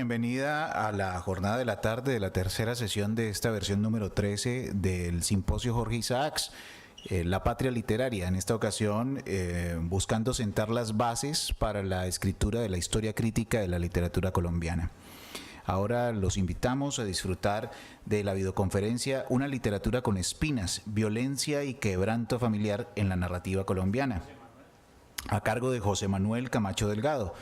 bienvenida a la jornada de la tarde de la tercera sesión de esta versión número 13 del Simposio Jorge Isaacs, La Patria Literaria. En esta ocasión, buscando sentar las bases para la escritura de la historia crítica de la literatura colombiana. Ahora los invitamos a disfrutar de la videoconferencia Una literatura con espinas, violencia y quebranto familiar en la narrativa colombiana, a cargo de José Manuel Camacho Delgado.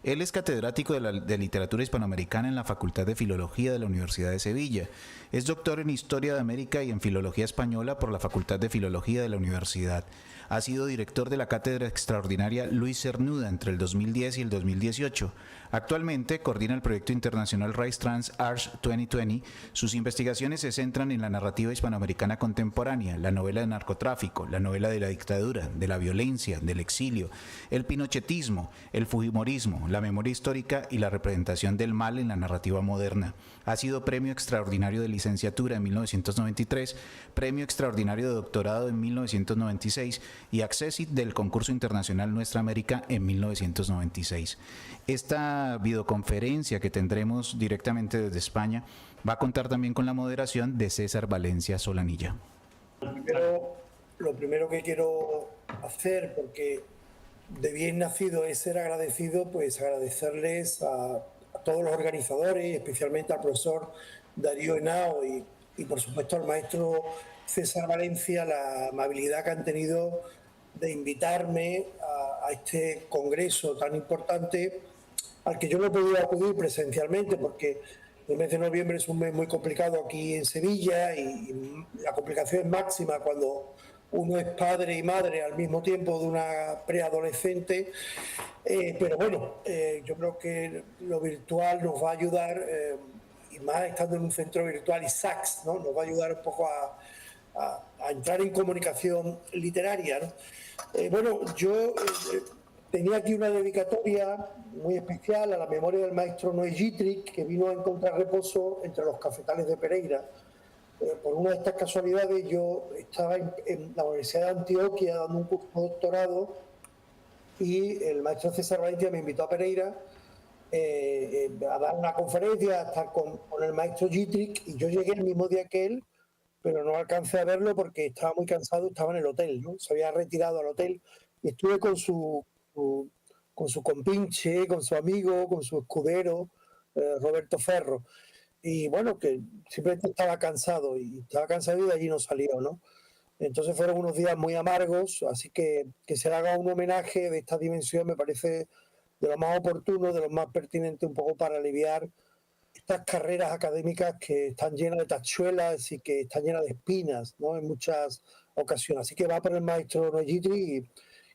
Él es catedrático de literatura hispanoamericana en la Facultad de Filología de la Universidad de Sevilla. Es doctor en Historia de América y en Filología Española por la Facultad de Filología de la Universidad. Ha sido director de la Cátedra Extraordinaria Luis Cernuda entre el 2010 y el 2018. Actualmente coordina el proyecto internacional Rice Trans Arts 2020. Sus investigaciones se centran en la narrativa hispanoamericana contemporánea, la novela de narcotráfico, la novela de la dictadura, de la violencia, del exilio, el pinochetismo, el fujimorismo, la memoria histórica y la representación del mal en la narrativa moderna. Ha sido Premio Extraordinario de Licenciatura en 1993, Premio Extraordinario de Doctorado en 1996 y Accessit del Concurso Internacional Nuestra América en 1996. Esta videoconferencia que tendremos directamente desde España va a contar también con la moderación de César Valencia Solanilla. Lo primero que quiero hacer, porque de bien nacido es ser agradecido, pues agradecerles a todos los organizadores, especialmente al profesor Darío Henao y por supuesto al maestro César Valencia, la amabilidad que han tenido de invitarme a este congreso tan importante al que yo no he podido acudir presencialmente porque el mes de noviembre es un mes muy complicado aquí en Sevilla y la complicación es máxima cuando uno es padre y madre al mismo tiempo de una preadolescente, pero bueno, yo creo que lo virtual nos va a ayudar, y más estando en un centro virtual Isaacs, ¿no? Nos va a ayudar un poco a entrar en comunicación literaria, ¿no? Bueno, yo tenía aquí una dedicatoria muy especial a la memoria del maestro Noé Gittrich, que vino a encontrar reposo entre los cafetales de Pereira. Por una de estas casualidades, yo estaba en la Universidad de Antioquia dando un curso de doctorado y el maestro César Valencia me invitó a Pereira a dar una conferencia, a estar con el maestro Gittrich, y yo llegué el mismo día que él, pero no alcancé a verlo porque estaba muy cansado, estaba en el hotel, ¿no? Se había retirado al hotel y estuve con su compinche, con su amigo, con su escudero, Roberto Ferro. Y bueno, que simplemente estaba cansado y de allí no salió, ¿no? Entonces fueron unos días muy amargos, así que se le haga un homenaje de esta dimensión me parece de lo más oportuno, de lo más pertinente, un poco para aliviar estas carreras académicas que están llenas de tachuelas y que están llenas de espinas, ¿no? En muchas ocasiones. Así que va por el maestro Noyitri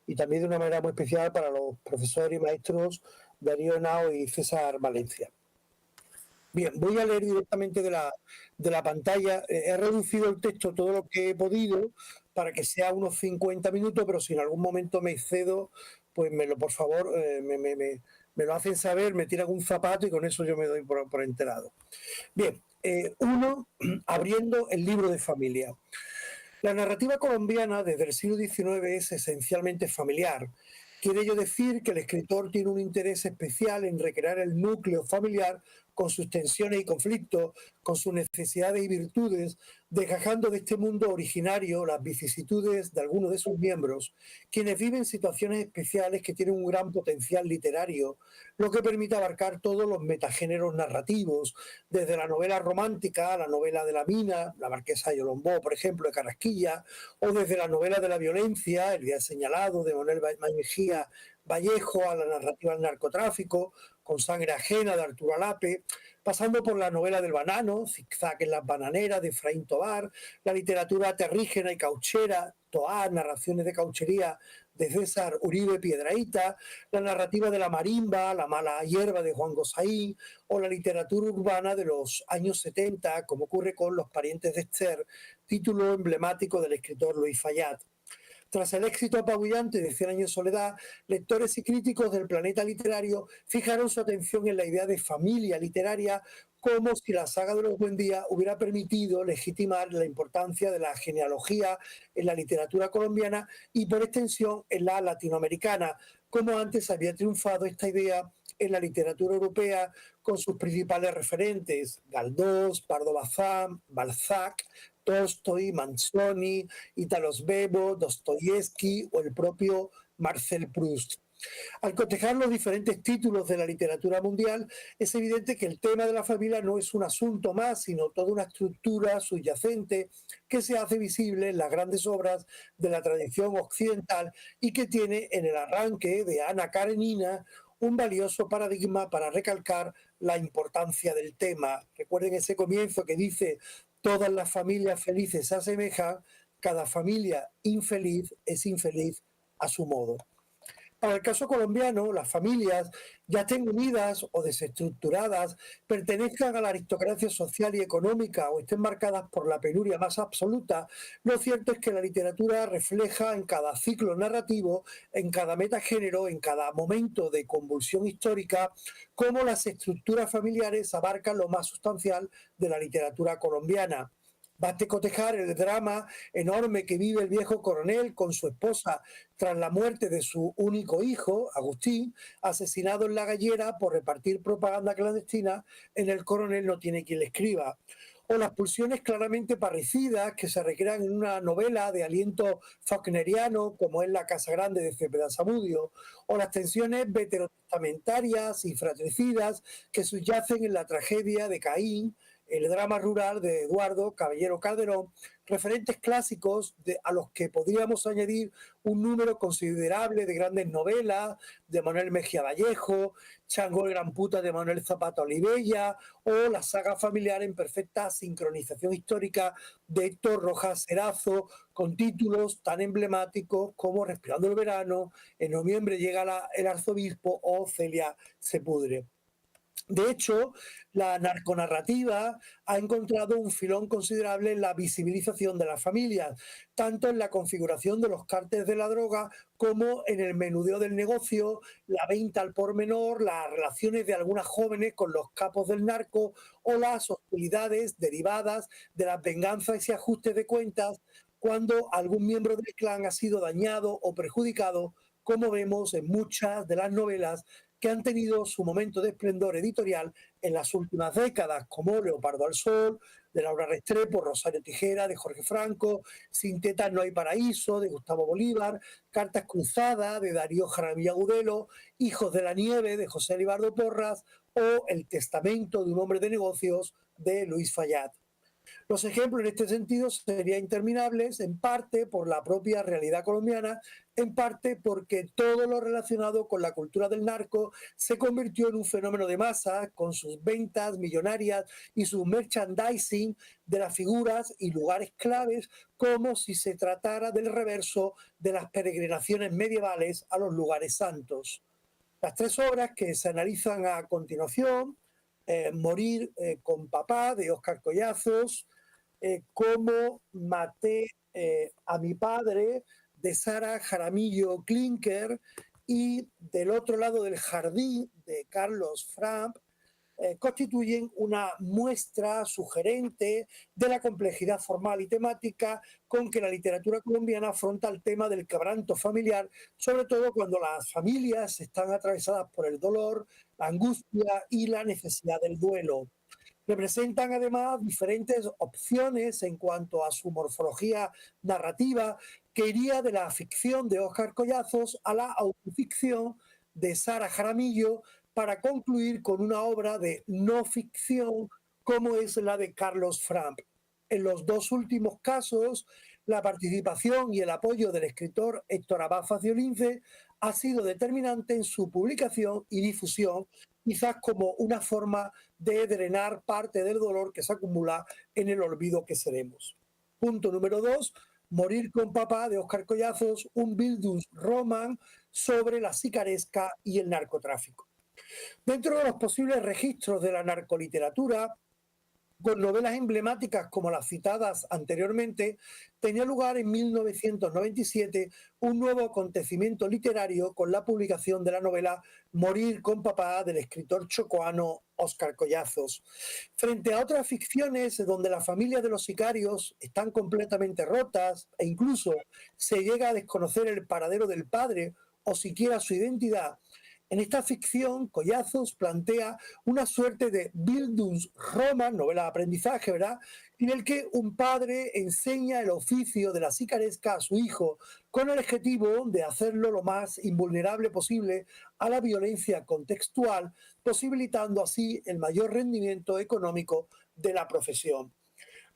y también de una manera muy especial para los profesores y maestros Darío Henao y César Valencia. Bien, voy a leer directamente de la pantalla. He reducido el texto todo lo que he podido para que sea unos 50 minutos, pero si en algún momento me excedo, pues por favor, me lo hacen saber, me tiran un zapato y con eso yo me doy por enterado. Bien, abriendo el libro de familia. La narrativa colombiana desde el siglo XIX es esencialmente familiar. Quiere ello decir que el escritor tiene un interés especial en recrear el núcleo familiar con sus tensiones y conflictos, con sus necesidades y virtudes, desgajando de este mundo originario las vicisitudes de algunos de sus miembros, quienes viven situaciones especiales que tienen un gran potencial literario, lo que permite abarcar todos los metagéneros narrativos, desde la novela romántica a la novela de la mina, La Marquesa de Yolombó, por ejemplo, de Carrasquilla, o desde la novela de la violencia, El día señalado, de Manuel Mejía Vallejo, a la narrativa del narcotráfico, Con sangre ajena, de Arturo Alape, pasando por la novela del banano, Zigzag en las bananeras, de Efraín Tobar, la literatura terrígena y cauchera, Toar, narraciones de cauchería, de César Uribe Piedrahíta, la narrativa de la marimba, La mala hierba, de Juan Gosaín, o la literatura urbana de los años 70, como ocurre con Los parientes de Esther, título emblemático del escritor Luis Fayad. Tras el éxito apabullante de Cien años de soledad, lectores y críticos del planeta literario fijaron su atención en la idea de familia literaria, como si la saga de los Buendía hubiera permitido legitimar la importancia de la genealogía en la literatura colombiana y por extensión en la latinoamericana, como antes había triunfado esta idea en la literatura europea con sus principales referentes, Galdós, Pardo Bazán, Balzac, Tolstoy, Manzoni, Italo Svevo, Dostoyevsky o el propio Marcel Proust. Al cotejar los diferentes títulos de la literatura mundial, es evidente que el tema de la familia no es un asunto más, sino toda una estructura subyacente que se hace visible en las grandes obras de la tradición occidental y que tiene en el arranque de Ana Karenina un valioso paradigma para recalcar la importancia del tema. Recuerden ese comienzo que dice: todas las familias felices se asemejan, cada familia infeliz es infeliz a su modo. Para el caso colombiano, las familias, ya estén unidas o desestructuradas, pertenezcan a la aristocracia social y económica o estén marcadas por la penuria más absoluta, lo cierto es que la literatura refleja en cada ciclo narrativo, en cada metagénero, en cada momento de convulsión histórica, cómo las estructuras familiares abarcan lo más sustancial de la literatura colombiana. Baste cotejar el drama enorme que vive el viejo coronel con su esposa tras la muerte de su único hijo, Agustín, asesinado en La Gallera por repartir propaganda clandestina. En El coronel no tiene quien le escriba. O las pulsiones claramente parecidas que se recrean en una novela de aliento faulkneriano como es La Casa Grande de Cepeda Zamudio, o las tensiones veterotestamentarias y fratricidas que subyacen en la tragedia de Caín, el drama rural de Eduardo Caballero Calderón, referentes clásicos a los que podríamos añadir un número considerable de grandes novelas de Manuel Mejía Vallejo, Chango el Gran Puta de Manuel Zapata Olivella o la saga familiar en perfecta sincronización histórica de Héctor Rojas Erazo, con títulos tan emblemáticos como Respirando el verano, En noviembre llega el arzobispo o Celia se pudre. De hecho, la narconarrativa ha encontrado un filón considerable en la visibilización de las familias, tanto en la configuración de los cárteles de la droga como en el menudeo del negocio, la venta al por menor, las relaciones de algunas jóvenes con los capos del narco o las hostilidades derivadas de las venganzas y ajustes de cuentas cuando algún miembro del clan ha sido dañado o perjudicado, como vemos en muchas de las novelas que han tenido su momento de esplendor editorial en las últimas décadas, como Leopardo al Sol, de Laura Restrepo, Rosario Tijera, de Jorge Franco, Sin tetas no hay paraíso, de Gustavo Bolívar, Cartas cruzadas, de Darío Jaramillo Agudelo, Hijos de la nieve, de José Libardo Porras, o El testamento de un hombre de negocios, de Luis Fayad. Los ejemplos en este sentido serían interminables, en parte por la propia realidad colombiana, en parte porque todo lo relacionado con la cultura del narco se convirtió en un fenómeno de masa, con sus ventas millonarias y su merchandising de las figuras y lugares claves, como si se tratara del reverso de las peregrinaciones medievales a los lugares santos. Las tres obras que se analizan a continuación: Morir con papá, de Óscar Collazos, Cómo maté a mi padre, de Sara Jaramillo Klinker, y Del otro lado del jardín, de Carlos Framp, constituyen una muestra sugerente de la complejidad formal y temática con que la literatura colombiana afronta el tema del quebranto familiar, sobre todo cuando las familias están atravesadas por el dolor, la angustia y la necesidad del duelo. Representan además diferentes opciones en cuanto a su morfología narrativa, que iría de la ficción de Óscar Collazos a la autoficción de Sara Jaramillo, para concluir con una obra de no ficción como es la de Carlos Framp. En los dos últimos casos, la participación y el apoyo del escritor Héctor Abad Faciolince ha sido determinante en su publicación y difusión, quizás como una forma de drenar parte del dolor que se acumula en el olvido que seremos. Punto número 2. Morir con papá, de Óscar Collazos, un Bildungsroman sobre la sicaresca y el narcotráfico. Dentro de los posibles registros de la narcoliteratura, con novelas emblemáticas como las citadas anteriormente, tenía lugar en 1997 un nuevo acontecimiento literario con la publicación de la novela Morir con papá, del escritor chocoano Óscar Collazos. Frente a otras ficciones donde las familias de los sicarios están completamente rotas e incluso se llega a desconocer el paradero del padre o siquiera su identidad, En esta ficción, Collazos plantea una suerte de Bildungsroman, novela de aprendizaje, ¿verdad?, en el que un padre enseña el oficio de la sicaresca a su hijo con el objetivo de hacerlo lo más invulnerable posible a la violencia contextual, posibilitando así el mayor rendimiento económico de la profesión.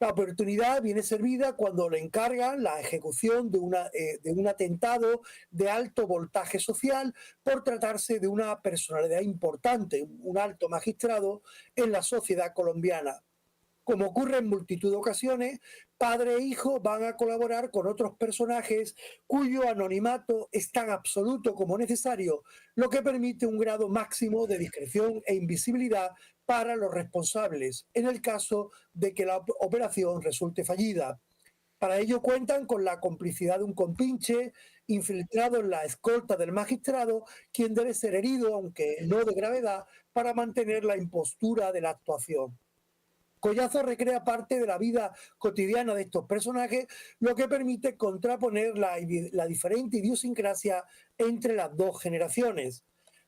La oportunidad viene servida cuando le encargan la ejecución de un atentado de alto voltaje social por tratarse de una personalidad importante, un alto magistrado en la sociedad colombiana. Como ocurre en multitud de ocasiones, padre e hijo van a colaborar con otros personajes cuyo anonimato es tan absoluto como necesario, lo que permite un grado máximo de discreción e invisibilidad para los responsables, en el caso de que la operación resulte fallida. Para ello cuentan con la complicidad de un compinche infiltrado en la escolta del magistrado, quien debe ser herido, aunque no de gravedad, para mantener la impostura de la actuación. Collazo recrea parte de la vida cotidiana de estos personajes, lo que permite contraponer la diferente idiosincrasia entre las dos generaciones.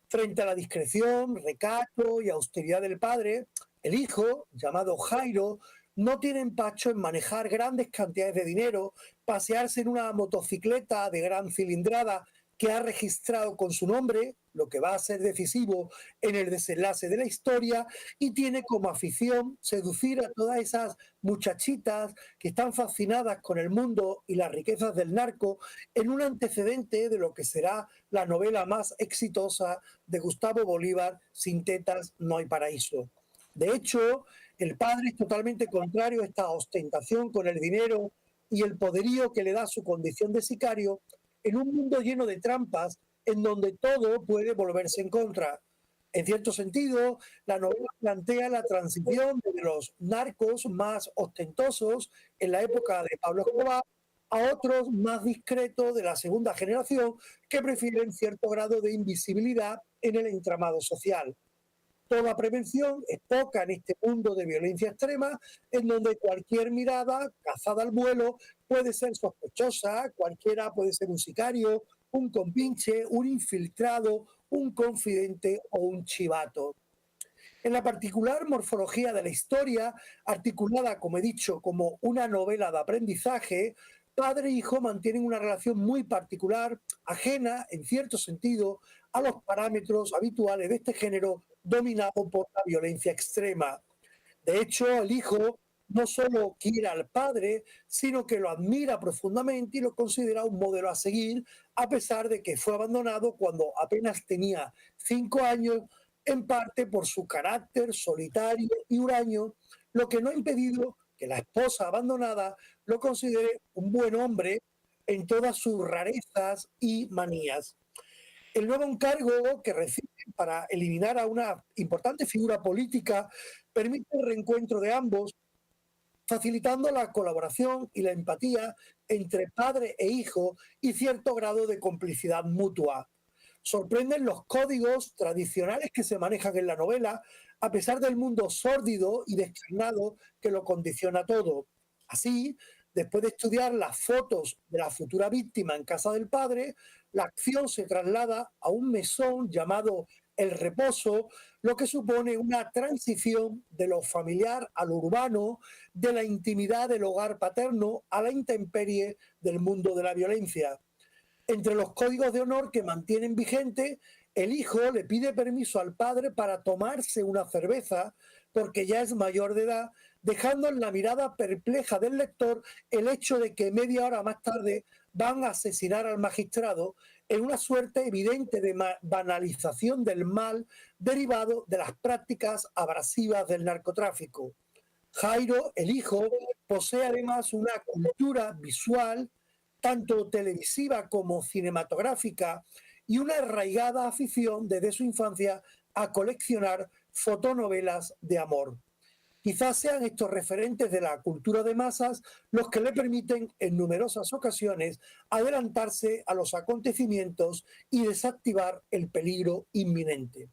Frente a la discreción, recato y austeridad del padre, el hijo, llamado Jairo, no tiene empacho en manejar grandes cantidades de dinero, pasearse en una motocicleta de gran cilindrada que ha registrado con su nombre, lo que va a ser decisivo en el desenlace de la historia, y tiene como afición seducir a todas esas muchachitas que están fascinadas con el mundo y las riquezas del narco, en un antecedente de lo que será la novela más exitosa de Gustavo Bolívar, Sin tetas no hay paraíso. De hecho, el padre es totalmente contrario a esta ostentación con el dinero y el poderío que le da su condición de sicario en un mundo lleno de trampas en donde todo puede volverse en contra. En cierto sentido, la novela plantea la transición de los narcos más ostentosos en la época de Pablo Escobar a otros más discretos de la segunda generación que prefieren cierto grado de invisibilidad en el entramado social. Toda prevención es poca en este mundo de violencia extrema, en donde cualquier mirada cazada al vuelo puede ser sospechosa, cualquiera puede ser un sicario, un compinche, un infiltrado, un confidente o un chivato. En la particular morfología de la historia, articulada, como he dicho, como una novela de aprendizaje, padre e hijo mantienen una relación muy particular, ajena, en cierto sentido, a los parámetros habituales de este género dominado por la violencia extrema. De hecho, el hijo no solo quiere al padre, sino que lo admira profundamente y lo considera un modelo a seguir, a pesar de que fue abandonado cuando apenas tenía 5 años, en parte por su carácter solitario y huraño, lo que no ha impedido que la esposa abandonada lo considere un buen hombre en todas sus rarezas y manías. El nuevo encargo que recibe para eliminar a una importante figura política permite el reencuentro de ambos, facilitando la colaboración y la empatía entre padre e hijo y cierto grado de complicidad mutua. Sorprenden los códigos tradicionales que se manejan en la novela, a pesar del mundo sórdido y descarnado que lo condiciona todo. Así, después de estudiar las fotos de la futura víctima en casa del padre, la acción se traslada a un mesón llamado El Reposo, lo que supone una transición de lo familiar a lo urbano, de la intimidad del hogar paterno a la intemperie del mundo de la violencia. Entre los códigos de honor que mantienen vigente, el hijo le pide permiso al padre para tomarse una cerveza porque ya es mayor de edad, dejando en la mirada perpleja del lector el hecho de que media hora más tarde van a asesinar al magistrado en una suerte evidente de banalización del mal derivado de las prácticas abrasivas del narcotráfico. Jairo, el hijo, posee además una cultura visual, tanto televisiva como cinematográfica, y una arraigada afición desde su infancia a coleccionar fotonovelas de amor. Quizás sean estos referentes de la cultura de masas los que le permiten en numerosas ocasiones adelantarse a los acontecimientos y desactivar el peligro inminente.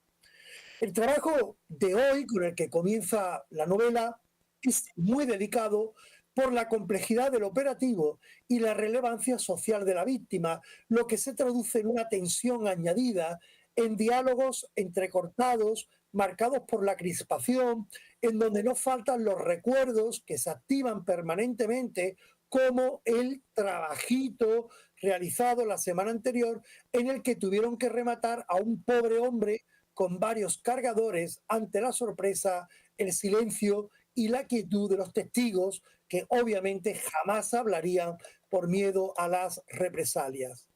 El trabajo de hoy, con el que comienza la novela, es muy delicado por la complejidad del operativo y la relevancia social de la víctima, lo que se traduce en una tensión añadida en diálogos entrecortados, marcados por la crispación, en donde no faltan los recuerdos que se activan permanentemente, como el trabajito realizado la semana anterior en el que tuvieron que rematar a un pobre hombre con varios cargadores ante la sorpresa, el silencio y la quietud de los testigos que obviamente jamás hablarían por miedo a las represalias.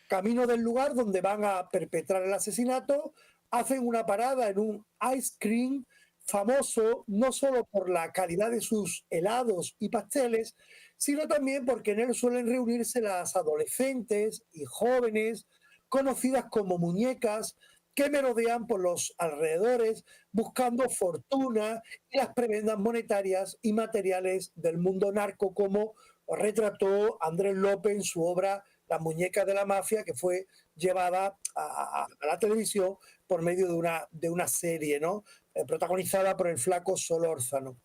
Camino del lugar donde van a perpetrar el asesinato, hacen una parada en un ice cream famoso no solo por la calidad de sus helados y pasteles, sino también porque en él suelen reunirse las adolescentes y jóvenes conocidas como muñecas que merodean por los alrededores buscando fortuna y las prebendas monetarias y materiales del mundo narco, como retrató Andrés López en su obra Las muñecas de la mafia, que fue llevada a la televisión por medio de una serie, ¿no? Protagonizada por el flaco Solórzano.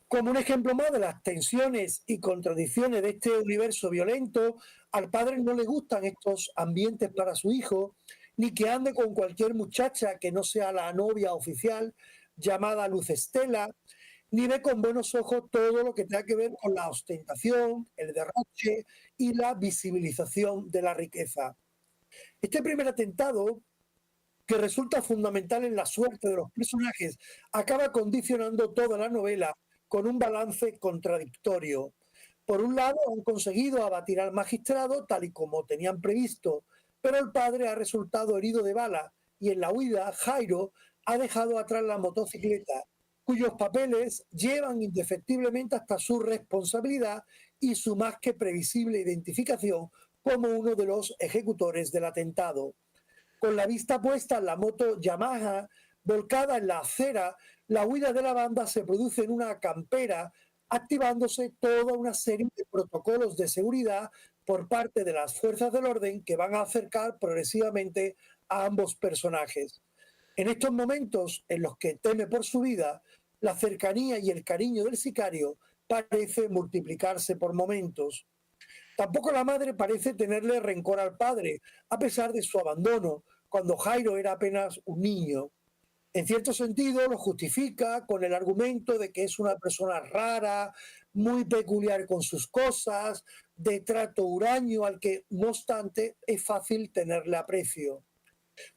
Como un ejemplo más de las tensiones y contradicciones de este universo violento, al padre no le gustan estos ambientes para su hijo, ni que ande con cualquier muchacha que no sea la novia oficial llamada Luz Estela, ni ve con buenos ojos todo lo que tenga que ver con la ostentación, el derroche y la visibilización de la riqueza. Este primer atentado, que resulta fundamental en la suerte de los personajes, acaba condicionando toda la novela con un balance contradictorio. Por un lado, han conseguido abatir al magistrado tal y como tenían previsto, pero el padre ha resultado herido de bala y en la huida Jairo ha dejado atrás la motocicleta, cuyos papeles llevan indefectiblemente hasta su responsabilidad y su más que previsible identificación como uno de los ejecutores del atentado. Con la vista puesta en la moto Yamaha volcada en la acera, la huida de la banda se produce en una campera, activándose toda una serie de protocolos de seguridad por parte de las fuerzas del orden que van a acercar progresivamente a ambos personajes. En estos momentos en los que teme por su vida, la cercanía y el cariño del sicario parece multiplicarse por momentos. Tampoco la madre parece tenerle rencor al padre, a pesar de su abandono, cuando Jairo era apenas un niño. En cierto sentido, lo justifica con el argumento de que es una persona rara, muy peculiar con sus cosas, de trato huraño al que, no obstante, es fácil tenerle aprecio.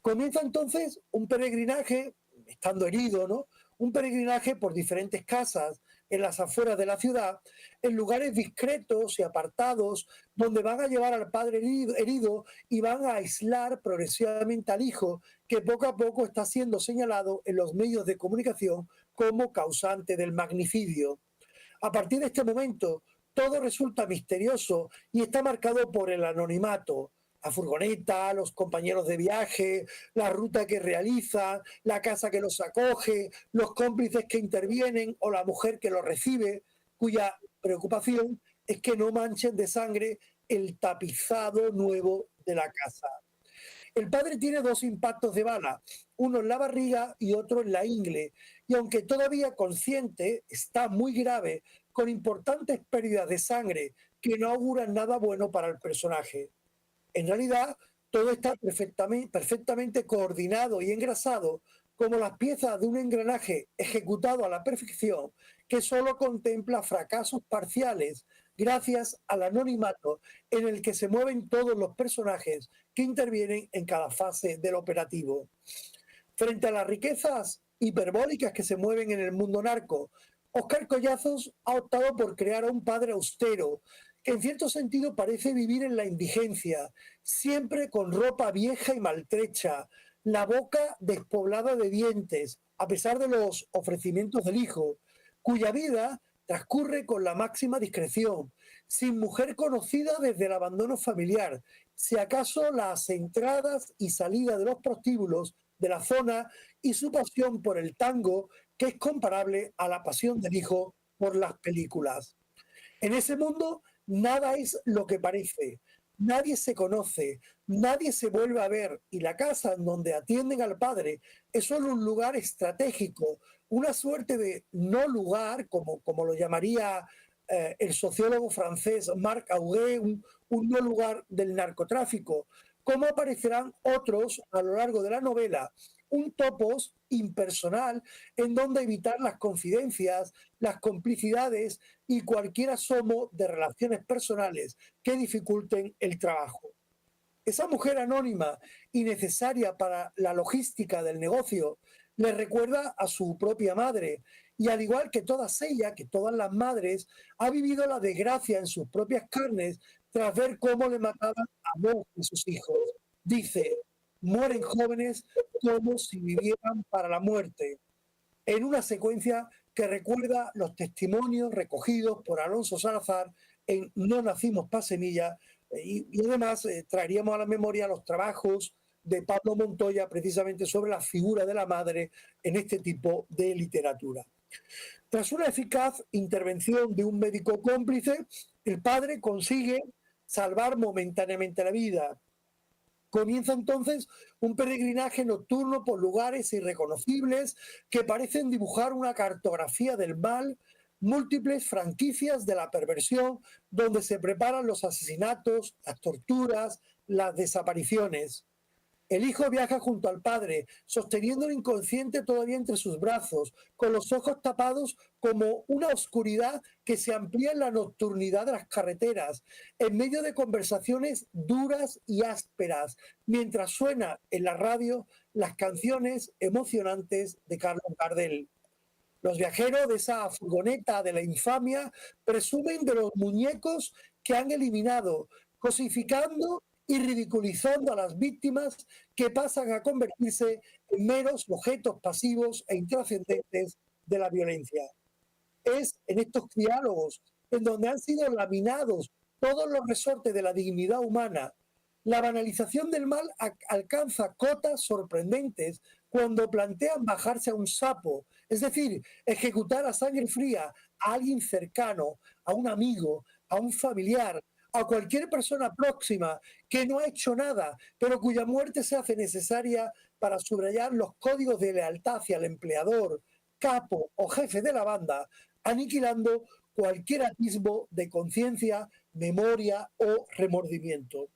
Comienza entonces un peregrinaje, estando herido, ¿no? Un peregrinaje por diferentes casas en las afueras de la ciudad, en lugares discretos y apartados, donde van a llevar al padre herido y van a aislar progresivamente al hijo, que poco a poco está siendo señalado en los medios de comunicación como causante del magnicidio. A partir de este momento, todo resulta misterioso y está marcado por el anonimato. La furgoneta, los compañeros de viaje, la ruta que realiza, la casa que los acoge, los cómplices que intervienen o la mujer que los recibe, cuya preocupación es que no manchen de sangre el tapizado nuevo de la casa. El padre tiene dos impactos de bala, uno en la barriga y otro en la ingle, y aunque todavía consciente, está muy grave, con importantes pérdidas de sangre que no auguran nada bueno para el personaje. En realidad, todo está perfectamente coordinado y engrasado, como las piezas de un engranaje ejecutado a la perfección, que solo contempla fracasos parciales gracias al anonimato en el que se mueven todos los personajes que intervienen en cada fase del operativo. Frente a las riquezas hiperbólicas que se mueven en el mundo narco, Óscar Collazos ha optado por crear a un padre austero, que en cierto sentido parece vivir en la indigencia, siempre con ropa vieja y maltrecha, la boca despoblada de dientes, a pesar de los ofrecimientos del hijo, cuya vida transcurre con la máxima discreción, sin mujer conocida desde el abandono familiar, si acaso las entradas y salidas de los prostíbulos de la zona y su pasión por el tango, que es comparable a la pasión del hijo por las películas. En ese mundo nada es lo que parece, nadie se conoce, nadie se vuelve a ver y la casa en donde atienden al padre es solo un lugar estratégico, una suerte de no lugar, como lo llamaría el sociólogo francés Marc Augé, un no lugar del narcotráfico, como aparecerán otros a lo largo de la novela, un topos impersonal en donde evitar las confidencias, las complicidades y cualquier asomo de relaciones personales que dificulten el trabajo. Esa mujer anónima y necesaria para la logística del negocio le recuerda a su propia madre y al igual que todas ellas, que todas las madres, ha vivido la desgracia en sus propias carnes tras ver cómo le mataban a dos de sus hijos. Dice, mueren jóvenes como si vivieran para la muerte, en una secuencia que recuerda los testimonios recogidos por Alonso Salazar en No nacimos pa' semilla, y además traeríamos a la memoria los trabajos de Pablo Montoya precisamente sobre la figura de la madre en este tipo de literatura. Tras una eficaz intervención de un médico cómplice, el padre consigue salvar momentáneamente la vida. Comienza entonces un peregrinaje nocturno por lugares irreconocibles que parecen dibujar una cartografía del mal, múltiples franquicias de la perversión, donde se preparan los asesinatos, las torturas, las desapariciones. El hijo viaja junto al padre, sosteniendo el inconsciente todavía entre sus brazos, con los ojos tapados como una oscuridad que se amplía en la nocturnidad de las carreteras, en medio de conversaciones duras y ásperas, mientras suena en la radio las canciones emocionantes de Carlos Gardel. Los viajeros de esa furgoneta de la infamia presumen de los muñecos que han eliminado, cosificando y ridiculizando a las víctimas que pasan a convertirse en meros objetos pasivos e intrascendentes de la violencia. Es en estos diálogos en donde han sido laminados todos los resortes de la dignidad humana. La banalización del mal alcanza cotas sorprendentes cuando plantean bajarse a un sapo, es decir, ejecutar a sangre fría a alguien cercano, a un amigo, a un familiar, a cualquier persona próxima que no ha hecho nada, pero cuya muerte se hace necesaria para subrayar los códigos de lealtad hacia el empleador, capo o jefe de la banda, aniquilando cualquier atisbo de conciencia, memoria o remordimiento.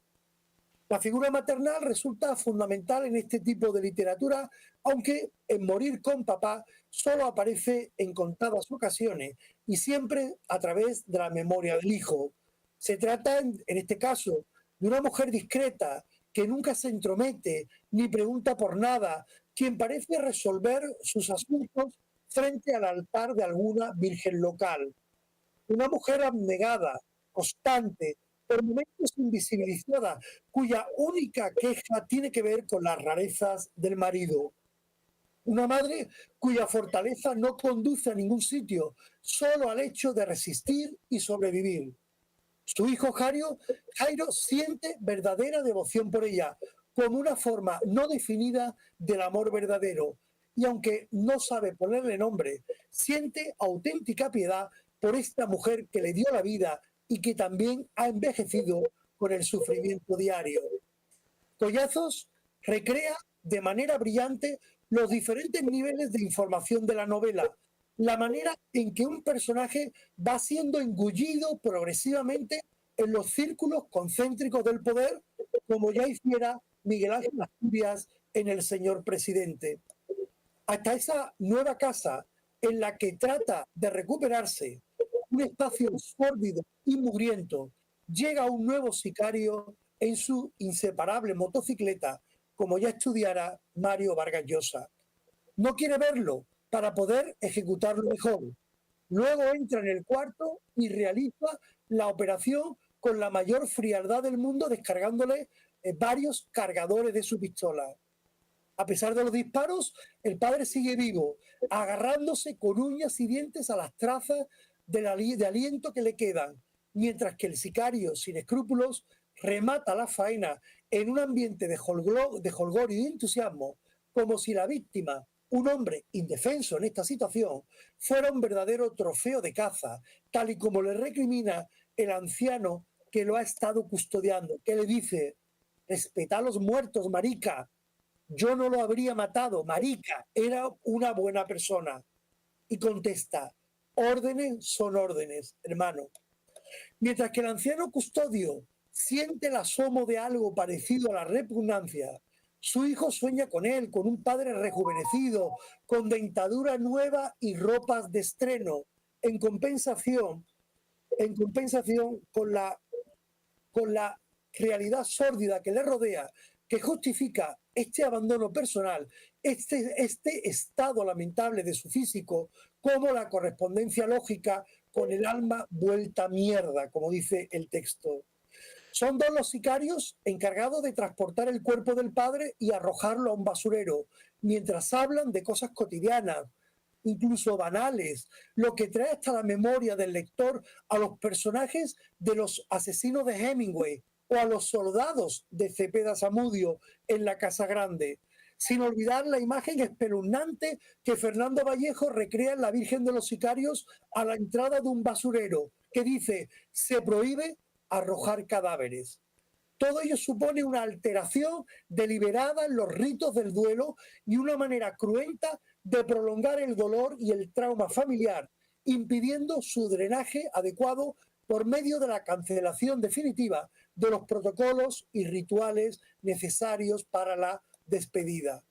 La figura maternal resulta fundamental en este tipo de literatura, aunque en Morir con papá solo aparece en contadas ocasiones y siempre a través de la memoria del hijo. Se trata, en este caso, de una mujer discreta que nunca se entromete ni pregunta por nada, quien parece resolver sus asuntos frente al altar de alguna virgen local. Una mujer abnegada, constante, por momentos invisibilizada, cuya única queja tiene que ver con las rarezas del marido. Una madre cuya fortaleza no conduce a ningún sitio, solo al hecho de resistir y sobrevivir. Su hijo Jairo siente verdadera devoción por ella, como una forma no definida del amor verdadero. Y aunque no sabe ponerle nombre, siente auténtica piedad por esta mujer que le dio la vida y que también ha envejecido con el sufrimiento diario. Collazos recrea de manera brillante los diferentes niveles de información de la novela, la manera en que un personaje va siendo engullido progresivamente en los círculos concéntricos del poder, como ya hiciera Miguel Ángel Asturias en El Señor Presidente. Hasta esa nueva casa en la que trata de recuperarse, un espacio sórdido y mugriento, llega un nuevo sicario en su inseparable motocicleta, como ya estudiara Mario Vargas Llosa. No quiere verlo para poder ejecutarlo mejor. Luego entra en el cuarto y realiza la operación con la mayor frialdad del mundo, descargándole varios cargadores de su pistola. A pesar de los disparos, el padre sigue vivo, agarrándose con uñas y dientes a las trazas de aliento que le quedan, mientras que el sicario, sin escrúpulos, remata la faena en un ambiente de jolgorio y de entusiasmo, como si la víctima, un hombre indefenso en esta situación, fuera un verdadero trofeo de caza, tal y como le recrimina el anciano que lo ha estado custodiando, que le dice: respeta a los muertos, marica. Yo no lo habría matado, marica, era una buena persona. Y contesta: órdenes son órdenes, hermano. Mientras que el anciano custodio siente el asomo de algo parecido a la repugnancia. Su hijo sueña con él, con un padre rejuvenecido, con dentadura nueva y ropas de estreno. En compensación, con la realidad sórdida que le rodea, que justifica este abandono personal, este estado lamentable de su físico, como la correspondencia lógica con el alma vuelta mierda, como dice el texto. Son dos los sicarios encargados de transportar el cuerpo del padre y arrojarlo a un basurero, mientras hablan de cosas cotidianas, incluso banales, lo que trae hasta la memoria del lector a los personajes de los asesinos de Hemingway o a los soldados de Cepeda Zamudio en La Casa Grande, sin olvidar la imagen espeluznante que Fernando Vallejo recrea en La Virgen de los Sicarios a la entrada de un basurero, que dice: se prohíbe arrojar cadáveres. Todo ello supone una alteración deliberada en los ritos del duelo y una manera cruenta de prolongar el dolor y el trauma familiar, impidiendo su drenaje adecuado por medio de la cancelación definitiva de los protocolos y rituales necesarios para la despedida.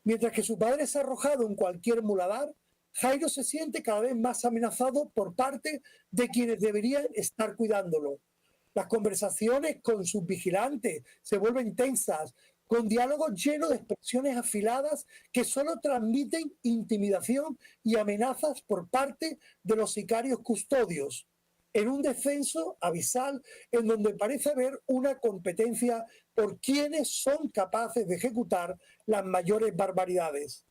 Mientras que su padre es arrojado en cualquier muladar, Jairo se siente cada vez más amenazado por parte de quienes deberían estar cuidándolo. Las conversaciones con sus vigilantes se vuelven tensas, con diálogos llenos de expresiones afiladas que solo transmiten intimidación y amenazas por parte de los sicarios custodios, en un descenso abisal en donde parece haber una competencia por quienes son capaces de ejecutar las mayores barbaridades.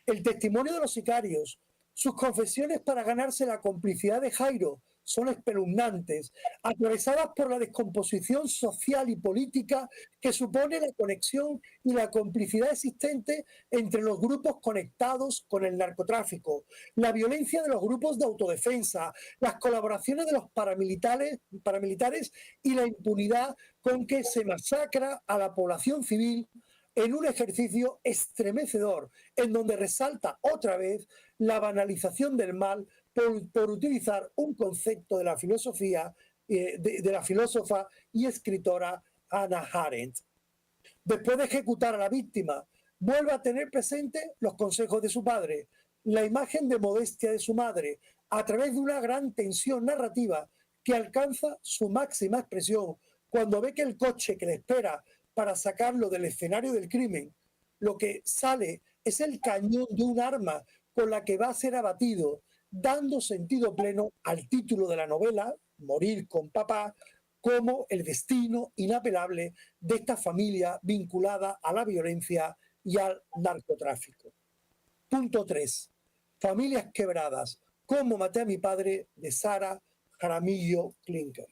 El testimonio de los sicarios, sus confesiones para ganarse la complicidad de Jairo, son espeluznantes, atravesadas por la descomposición social y política que supone la conexión y la complicidad existente entre los grupos conectados con el narcotráfico, la violencia de los grupos de autodefensa, las colaboraciones de los paramilitares y la impunidad con que se masacra a la población civil en un ejercicio estremecedor, en donde resalta otra vez la banalización del mal por utilizar un concepto de la filosofía, de la filósofa y escritora Hannah Arendt. Después de ejecutar a la víctima, vuelve a tener presente los consejos de su padre, la imagen de modestia de su madre, a través de una gran tensión narrativa que alcanza su máxima expresión cuando ve que el coche que le espera para sacarlo del escenario del crimen, lo que sale es el cañón de un arma con la que va a ser abatido, dando sentido pleno al título de la novela, Morir con papá, como el destino inapelable de esta familia vinculada a la violencia y al narcotráfico. Punto 3. Familias quebradas. Cómo maté a mi padre, de Sara Jaramillo Klinker.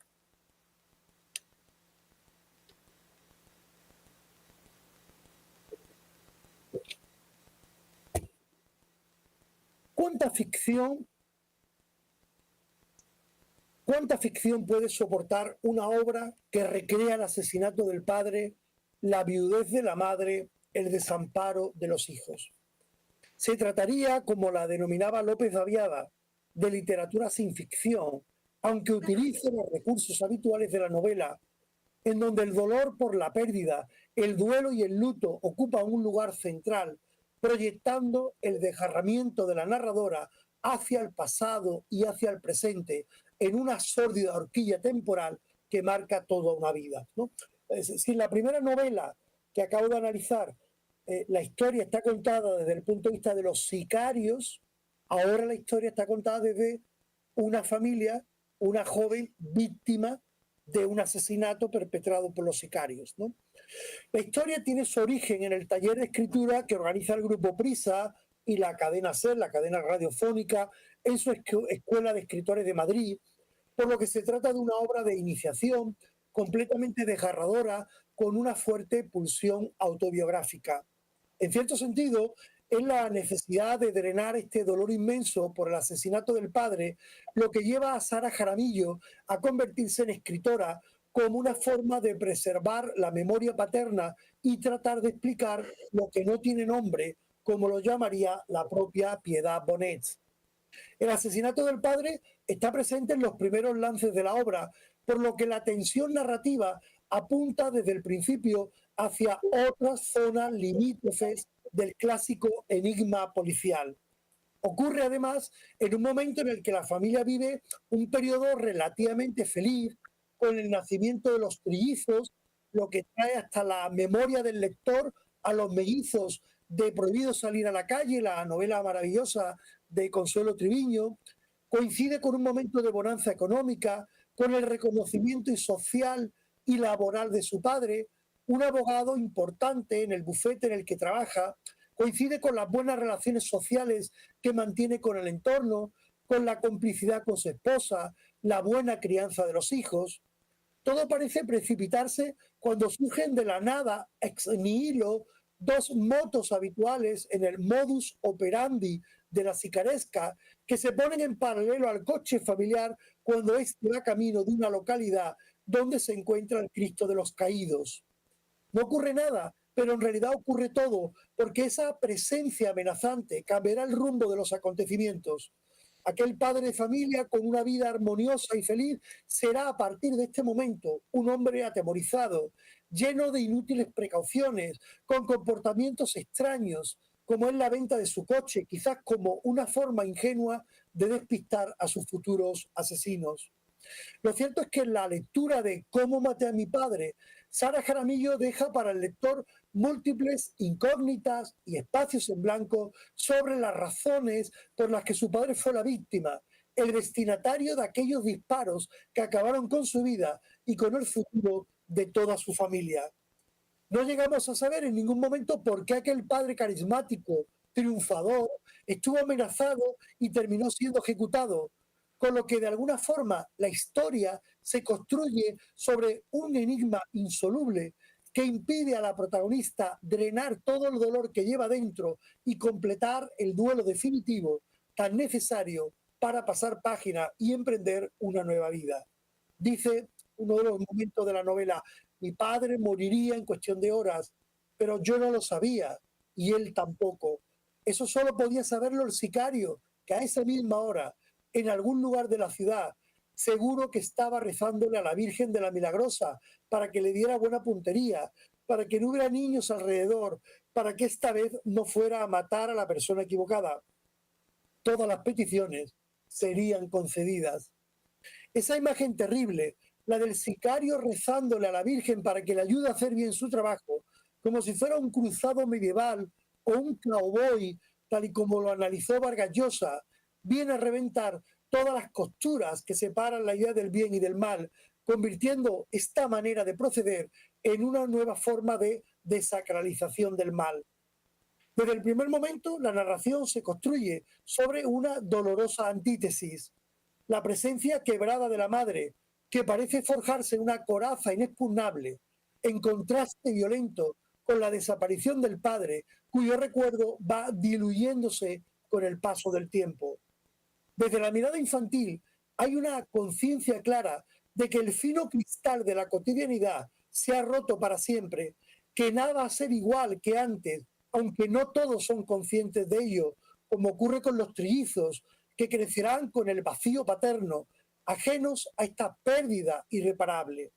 ¿Cuánta ficción puede soportar una obra que recrea el asesinato del padre, la viudez de la madre, el desamparo de los hijos? Se trataría, como la denominaba López Daviada, de literatura sin ficción, aunque utilice los recursos habituales de la novela, en donde el dolor por la pérdida, el duelo y el luto ocupan un lugar central, proyectando el desgarramiento de la narradora hacia el pasado y hacia el presente, en una sórdida horquilla temporal que marca toda una vida, ¿no? Es decir, la primera novela que acabo de analizar, la historia está contada desde el punto de vista de los sicarios, ahora la historia está contada desde una familia, una joven víctima de un asesinato perpetrado por los sicarios, ¿no? La historia tiene su origen en el taller de escritura que organiza el Grupo Prisa y la cadena SER, la cadena radiofónica, en su Escuela de Escritores de Madrid, por lo que se trata de una obra de iniciación completamente desgarradora, con una fuerte pulsión autobiográfica. En cierto sentido, es la necesidad de drenar este dolor inmenso por el asesinato del padre lo que lleva a Sara Jaramillo a convertirse en escritora como una forma de preservar la memoria paterna y tratar de explicar lo que no tiene nombre, como lo llamaría la propia Piedad Bonet. El asesinato del padre está presente en los primeros lances de la obra, por lo que la tensión narrativa apunta desde el principio hacia otras zonas limítrofes del clásico enigma policial. Ocurre además en un momento en el que la familia vive un periodo relativamente feliz, con el nacimiento de los trillizos, lo que trae hasta la memoria del lector a los mellizos de Prohibido salir a la calle, la novela maravillosa de Consuelo Triviño. Coincide con un momento de bonanza económica, con el reconocimiento y social y laboral de su padre, un abogado importante en el bufete en el que trabaja, coincide con las buenas relaciones sociales que mantiene con el entorno, con la complicidad con su esposa, la buena crianza de los hijos. Todo parece precipitarse cuando surgen de la nada, ex nihilo, dos motos habituales en el modus operandi de la sicaresca que se ponen en paralelo al coche familiar cuando éste va camino de una localidad donde se encuentra el Cristo de los Caídos. No ocurre nada, pero en realidad ocurre todo, porque esa presencia amenazante cambiará el rumbo de los acontecimientos. Aquel padre de familia con una vida armoniosa y feliz será a partir de este momento un hombre atemorizado, lleno de inútiles precauciones, con comportamientos extraños, como es la venta de su coche, quizás como una forma ingenua de despistar a sus futuros asesinos. Lo cierto es que en la lectura de Cómo maté a mi padre, Sara Jaramillo deja para el lector múltiples incógnitas y espacios en blanco sobre las razones por las que su padre fue la víctima, el destinatario de aquellos disparos que acabaron con su vida y con el futuro de toda su familia. No llegamos a saber en ningún momento por qué aquel padre carismático, triunfador, estuvo amenazado y terminó siendo ejecutado, con lo que de alguna forma la historia se construye sobre un enigma insoluble que impide a la protagonista drenar todo el dolor que lleva dentro y completar el duelo definitivo tan necesario para pasar página y emprender una nueva vida. Dice uno de los momentos de la novela: mi padre moriría en cuestión de horas, pero yo no lo sabía y él tampoco. Eso solo podía saberlo el sicario, que a esa misma hora, en algún lugar de la ciudad, seguro que estaba rezándole a la Virgen de la Milagrosa para que le diera buena puntería, para que no hubiera niños alrededor, para que esta vez no fuera a matar a la persona equivocada. Todas las peticiones serían concedidas. Esa imagen terrible, la del sicario rezándole a la Virgen para que le ayude a hacer bien su trabajo, como si fuera un cruzado medieval o un cowboy, tal y como lo analizó Vargas Llosa, viene a reventar todas las costuras que separan la idea del bien y del mal, convirtiendo esta manera de proceder en una nueva forma de desacralización del mal. Desde el primer momento, la narración se construye sobre una dolorosa antítesis: la presencia quebrada de la madre, que parece forjarse una coraza inexpugnable, en contraste violento con la desaparición del padre, cuyo recuerdo va diluyéndose con el paso del tiempo. Desde la mirada infantil hay una conciencia clara de que el fino cristal de la cotidianidad se ha roto para siempre, que nada va a ser igual que antes, aunque no todos son conscientes de ello, como ocurre con los trillizos, que crecerán con el vacío paterno, ajenos a esta pérdida irreparable.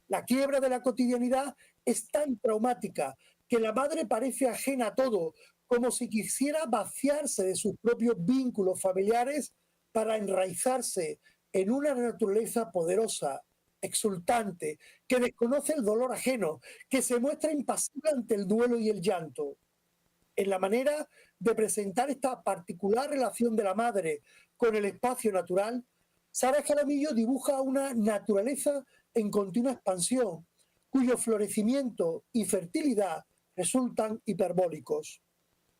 La quiebra de la cotidianidad es tan traumática que la madre parece ajena a todo, como si quisiera vaciarse de sus propios vínculos familiares para enraizarse en una naturaleza poderosa, exultante, que desconoce el dolor ajeno, que se muestra impasible ante el duelo y el llanto. En la manera de presentar esta particular relación de la madre con el espacio natural, Sara Jaramillo dibuja una naturaleza en continua expansión, cuyo florecimiento y fertilidad resultan hiperbólicos.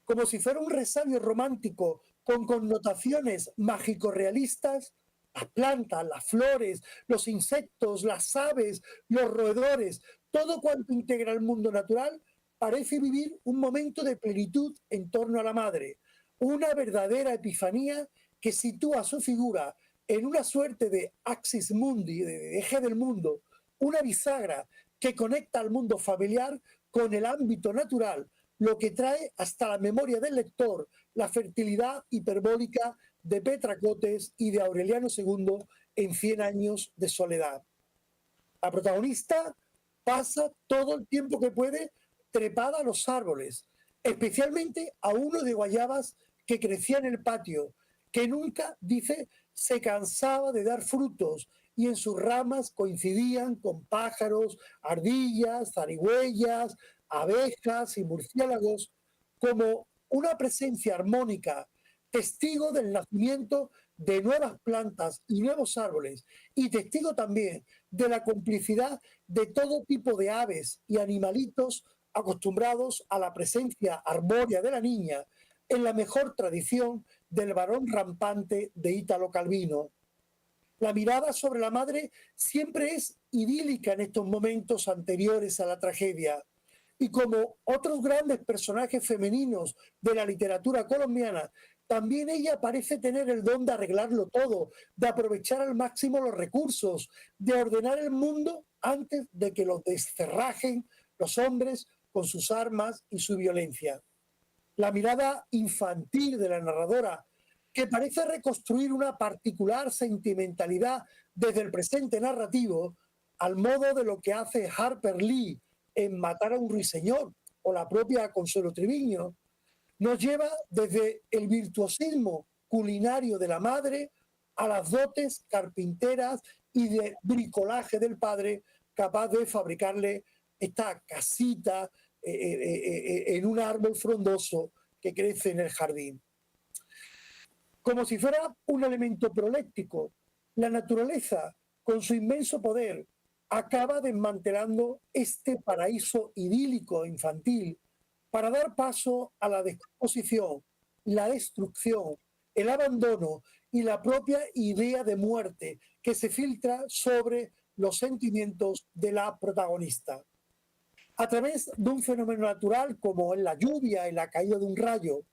Como si fuera un resabio romántico con connotaciones mágico-realistas, las plantas, las flores, los insectos, las aves, los roedores, todo cuanto integra el mundo natural, parece vivir un momento de plenitud en torno a la madre, una verdadera epifanía que sitúa su figura en una suerte de axis mundi, de eje del mundo, una bisagra que conecta al mundo familiar con el ámbito natural, lo que trae hasta la memoria del lector la fertilidad hiperbólica de Petracotes y de Aureliano II en Cien años de soledad. La protagonista pasa todo el tiempo que puede trepada a los árboles, especialmente a uno de guayabas que crecía en el patio, que nunca, dice, se cansaba de dar frutos y en sus ramas coincidían con pájaros, ardillas, zarigüeyas, abejas y murciélagos, como una presencia armónica, testigo del nacimiento de nuevas plantas y nuevos árboles, y testigo también de la complicidad de todo tipo de aves y animalitos acostumbrados a la presencia arbórea de la niña en la mejor tradición del varón rampante de Ítalo Calvino. La mirada sobre la madre siempre es idílica en estos momentos anteriores a la tragedia. Y como otros grandes personajes femeninos de la literatura colombiana, también ella parece tener el don de arreglarlo todo, de aprovechar al máximo los recursos, de ordenar el mundo antes de que lo descerrajen los hombres con sus armas y su violencia. La mirada infantil de la narradora, que parece reconstruir una particular sentimentalidad desde el presente narrativo, al modo de lo que hace Harper Lee en Matar a un ruiseñor o la propia Consuelo Triviño, nos lleva desde el virtuosismo culinario de la madre a las dotes carpinteras y de bricolaje del padre, capaz de fabricarle esta casita en un árbol frondoso que crece en el jardín. Como si fuera un elemento proléctico, la naturaleza, con su inmenso poder, acaba desmantelando este paraíso idílico infantil para dar paso a la descomposición, la destrucción, el abandono y la propia idea de muerte que se filtra sobre los sentimientos de la protagonista. A través de un fenómeno natural como es la lluvia y la caída de un rayo,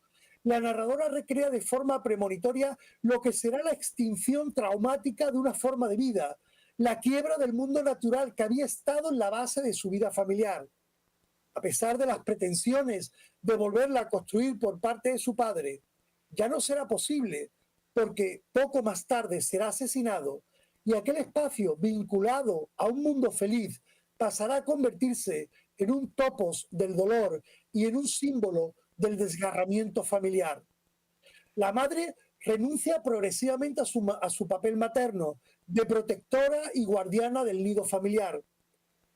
la narradora recrea de forma premonitoria lo que será la extinción traumática de una forma de vida, la quiebra del mundo natural que había estado en la base de su vida familiar. A pesar de las pretensiones de volverla a construir por parte de su padre, ya no será posible porque poco más tarde será asesinado y aquel espacio vinculado a un mundo feliz pasará a convertirse en un topos del dolor y en un símbolo del desgarramiento familiar. La madre renuncia progresivamente a su papel materno de protectora y guardiana del nido familiar.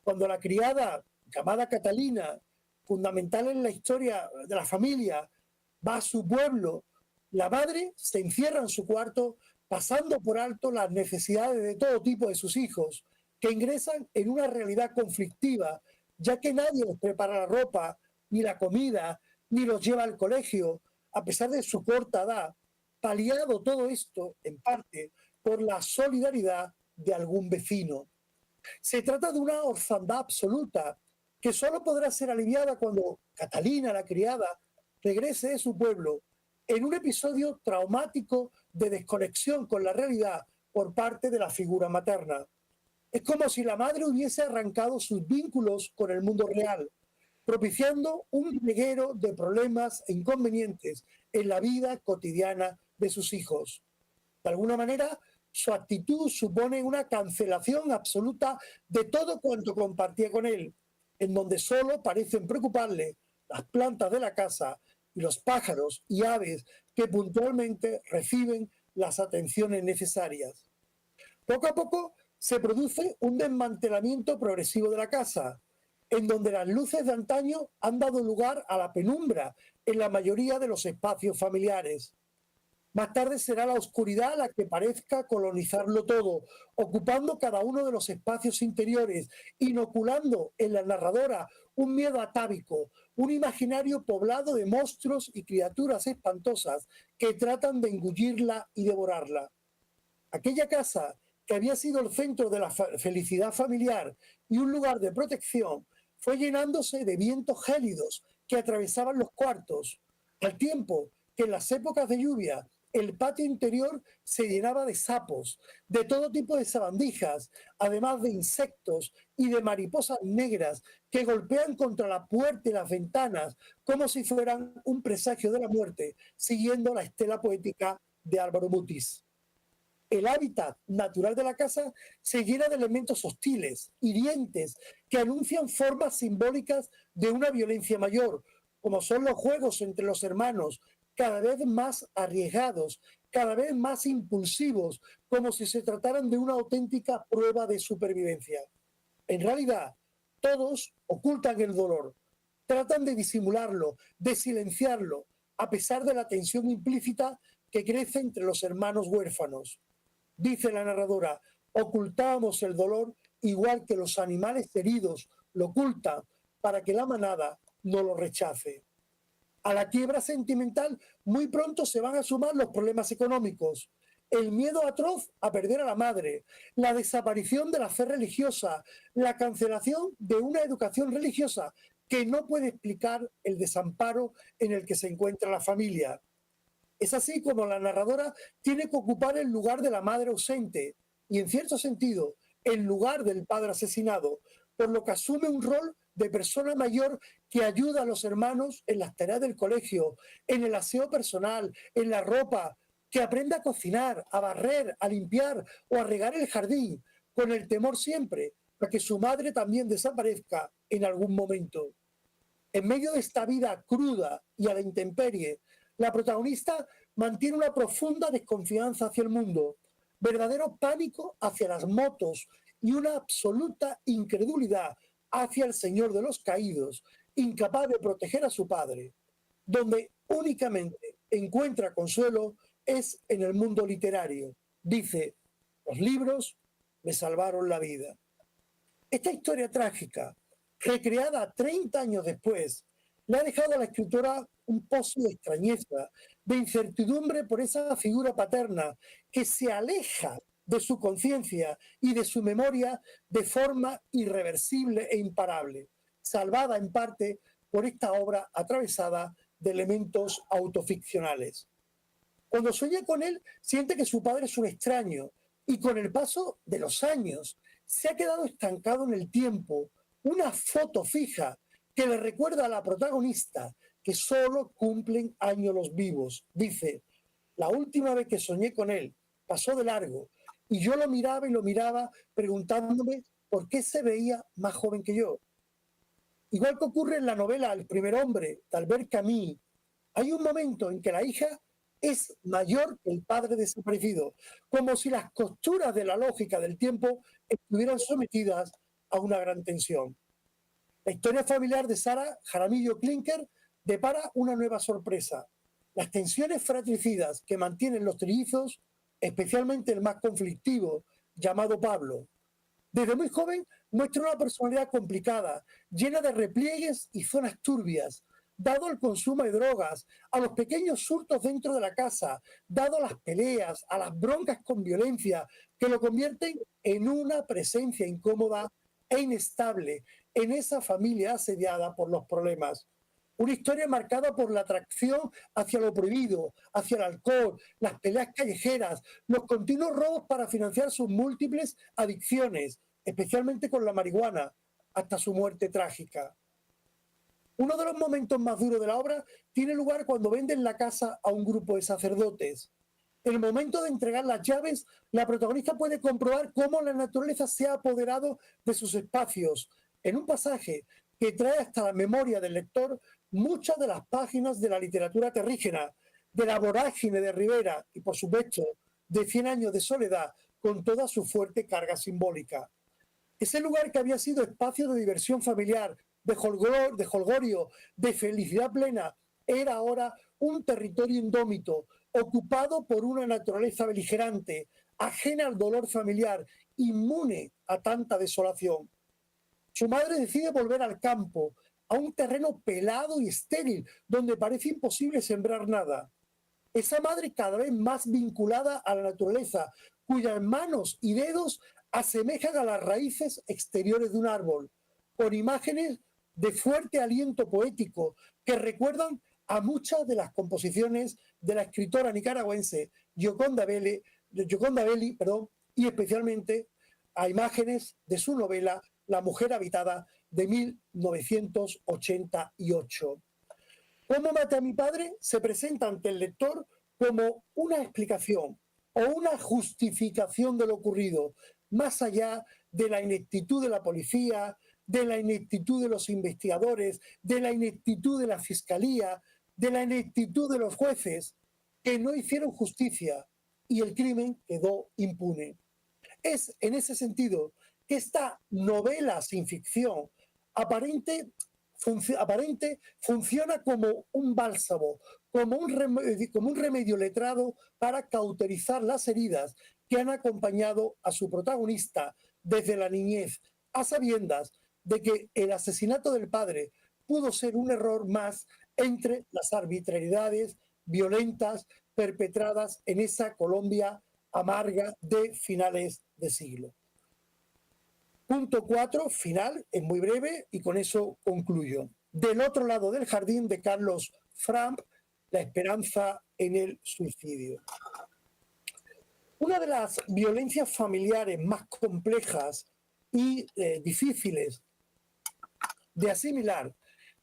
Cuando la criada, llamada Catalina, fundamental en la historia de la familia, va a su pueblo, la madre se encierra en su cuarto, pasando por alto las necesidades de todo tipo de sus hijos, que ingresan en una realidad conflictiva, ya que nadie les prepara la ropa, ni la comida, ni los lleva al colegio, a pesar de su corta edad, paliado todo esto, en parte, por la solidaridad de algún vecino. Se trata de una orfandad absoluta, que solo podrá ser aliviada cuando Catalina, la criada, regrese de su pueblo, en un episodio traumático de desconexión con la realidad por parte de la figura materna. Es como si la madre hubiese arrancado sus vínculos con el mundo real, propiciando un reguero de problemas e inconvenientes en la vida cotidiana de sus hijos. De alguna manera, su actitud supone una cancelación absoluta de todo cuanto compartía con él, en donde solo parecen preocuparle las plantas de la casa y los pájaros y aves que puntualmente reciben las atenciones necesarias. Poco a poco se produce un desmantelamiento progresivo de la casa, en donde las luces de antaño han dado lugar a la penumbra en la mayoría de los espacios familiares. Más tarde será la oscuridad la que parezca colonizarlo todo, ocupando cada uno de los espacios interiores, inoculando en la narradora un miedo atávico, un imaginario poblado de monstruos y criaturas espantosas que tratan de engullirla y devorarla. Aquella casa, que había sido el centro de la felicidad familiar y un lugar de protección, fue llenándose de vientos gélidos que atravesaban los cuartos, al tiempo que en las épocas de lluvia el patio interior se llenaba de sapos, de todo tipo de sabandijas, además de insectos y de mariposas negras que golpean contra la puerta y las ventanas como si fueran un presagio de la muerte, siguiendo la estela poética de Álvaro Mutis. El hábitat natural de la casa se llena de elementos hostiles, hirientes, que anuncian formas simbólicas de una violencia mayor, como son los juegos entre los hermanos, cada vez más arriesgados, cada vez más impulsivos, como si se trataran de una auténtica prueba de supervivencia. En realidad, todos ocultan el dolor, tratan de disimularlo, de silenciarlo, a pesar de la tensión implícita que crece entre los hermanos huérfanos. Dice la narradora, ocultábamos el dolor igual que los animales heridos lo ocultan para que la manada no lo rechace. A la quiebra sentimental muy pronto se van a sumar los problemas económicos, el miedo atroz a perder a la madre, la desaparición de la fe religiosa, la cancelación de una educación religiosa que no puede explicar el desamparo en el que se encuentra la familia. Es así como la narradora tiene que ocupar el lugar de la madre ausente y, en cierto sentido, el lugar del padre asesinado, por lo que asume un rol de persona mayor que ayuda a los hermanos en las tareas del colegio, en el aseo personal, en la ropa, que aprende a cocinar, a barrer, a limpiar o a regar el jardín, con el temor siempre a que su madre también desaparezca en algún momento. En medio de esta vida cruda y a la intemperie, la protagonista mantiene una profunda desconfianza hacia el mundo, verdadero pánico hacia las motos y una absoluta incredulidad hacia el Señor de los Caídos, incapaz de proteger a su padre. Donde únicamente encuentra consuelo es en el mundo literario. Dice, los libros me salvaron la vida. Esta historia trágica, recreada 30 años después, le ha dejado a la escritora un pozo de extrañeza, de incertidumbre por esa figura paterna que se aleja de su conciencia y de su memoria de forma irreversible e imparable, salvada en parte por esta obra atravesada de elementos autoficcionales. Cuando sueña con él, siente que su padre es un extraño y con el paso de los años se ha quedado estancado en el tiempo, una foto fija que le recuerda a la protagonista que solo cumplen años los vivos. Dice, la última vez que soñé con él pasó de largo y yo lo miraba y lo miraba preguntándome por qué se veía más joven que yo. Igual que ocurre en la novela El primer hombre, de Albert Camus, hay un momento en que la hija es mayor que el padre desaparecido, como si las costuras de la lógica del tiempo estuvieran sometidas a una gran tensión. La historia familiar de Sara Jaramillo Klinker depara una nueva sorpresa. Las tensiones fratricidas que mantienen los trillizos, especialmente el más conflictivo, llamado Pablo. Desde muy joven muestra una personalidad complicada, llena de repliegues y zonas turbias, dado al consumo de drogas, a los pequeños surtos dentro de la casa, dado a las peleas, a las broncas con violencia, que lo convierten en una presencia incómoda e inestable en esa familia asediada por los problemas. Una historia marcada por la atracción hacia lo prohibido, hacia el alcohol, las peleas callejeras, los continuos robos para financiar sus múltiples adicciones, especialmente con la marihuana, hasta su muerte trágica. Uno de los momentos más duros de la obra tiene lugar cuando venden la casa a un grupo de sacerdotes. En el momento de entregar las llaves, la protagonista puede comprobar cómo la naturaleza se ha apoderado de sus espacios, en un pasaje que trae hasta la memoria del lector muchas de las páginas de la literatura terrígena, de La vorágine de Rivera y, por supuesto, de 100 años de soledad, con toda su fuerte carga simbólica. Ese lugar que había sido espacio de diversión familiar, de jolgorio, de felicidad plena, era ahora un territorio indómito, ocupado por una naturaleza beligerante, ajena al dolor familiar, inmune a tanta desolación. Su madre decide volver al campo, a un terreno pelado y estéril, donde parece imposible sembrar nada. Esa madre cada vez más vinculada a la naturaleza, cuyas manos y dedos asemejan a las raíces exteriores de un árbol, con imágenes de fuerte aliento poético que recuerdan a muchas de las composiciones de la escritora nicaragüense Gioconda Belli, y especialmente a imágenes de su novela La mujer habitada de 1988. ¿Cómo maté a mi padre? Se presenta ante el lector como una explicación o una justificación de lo ocurrido, más allá de la ineptitud de la policía, de la ineptitud de los investigadores, de la ineptitud de la fiscalía, de la ineptitud de los jueces, que no hicieron justicia y el crimen quedó impune. Es en ese sentido que esta novela sin ficción aparente funciona como un bálsamo, como un remedio letrado para cauterizar las heridas que han acompañado a su protagonista desde la niñez, a sabiendas de que el asesinato del padre pudo ser un error más entre las arbitrariedades violentas perpetradas en esa Colombia amarga de finales de siglo. Punto 4, final, es muy breve y con eso concluyo. Del otro lado del jardín, de Carlos Frank, La esperanza en el suicidio. Una de las violencias familiares más complejas y difíciles de asimilar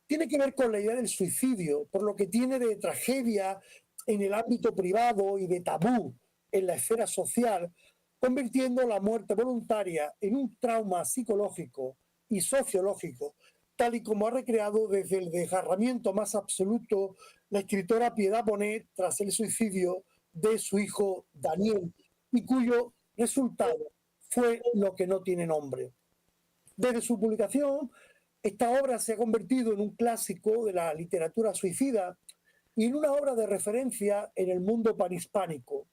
tiene que ver con la idea del suicidio, por lo que tiene de tragedia en el ámbito privado y de tabú en la esfera social, convirtiendo la muerte voluntaria en un trauma psicológico y sociológico, tal y como ha recreado desde el desgarramiento más absoluto la escritora Piedad Bonet tras el suicidio de su hijo Daniel, y cuyo resultado fue Lo que no tiene nombre. Desde su publicación, esta obra se ha convertido en un clásico de la literatura suicida y en una obra de referencia en el mundo panhispánico.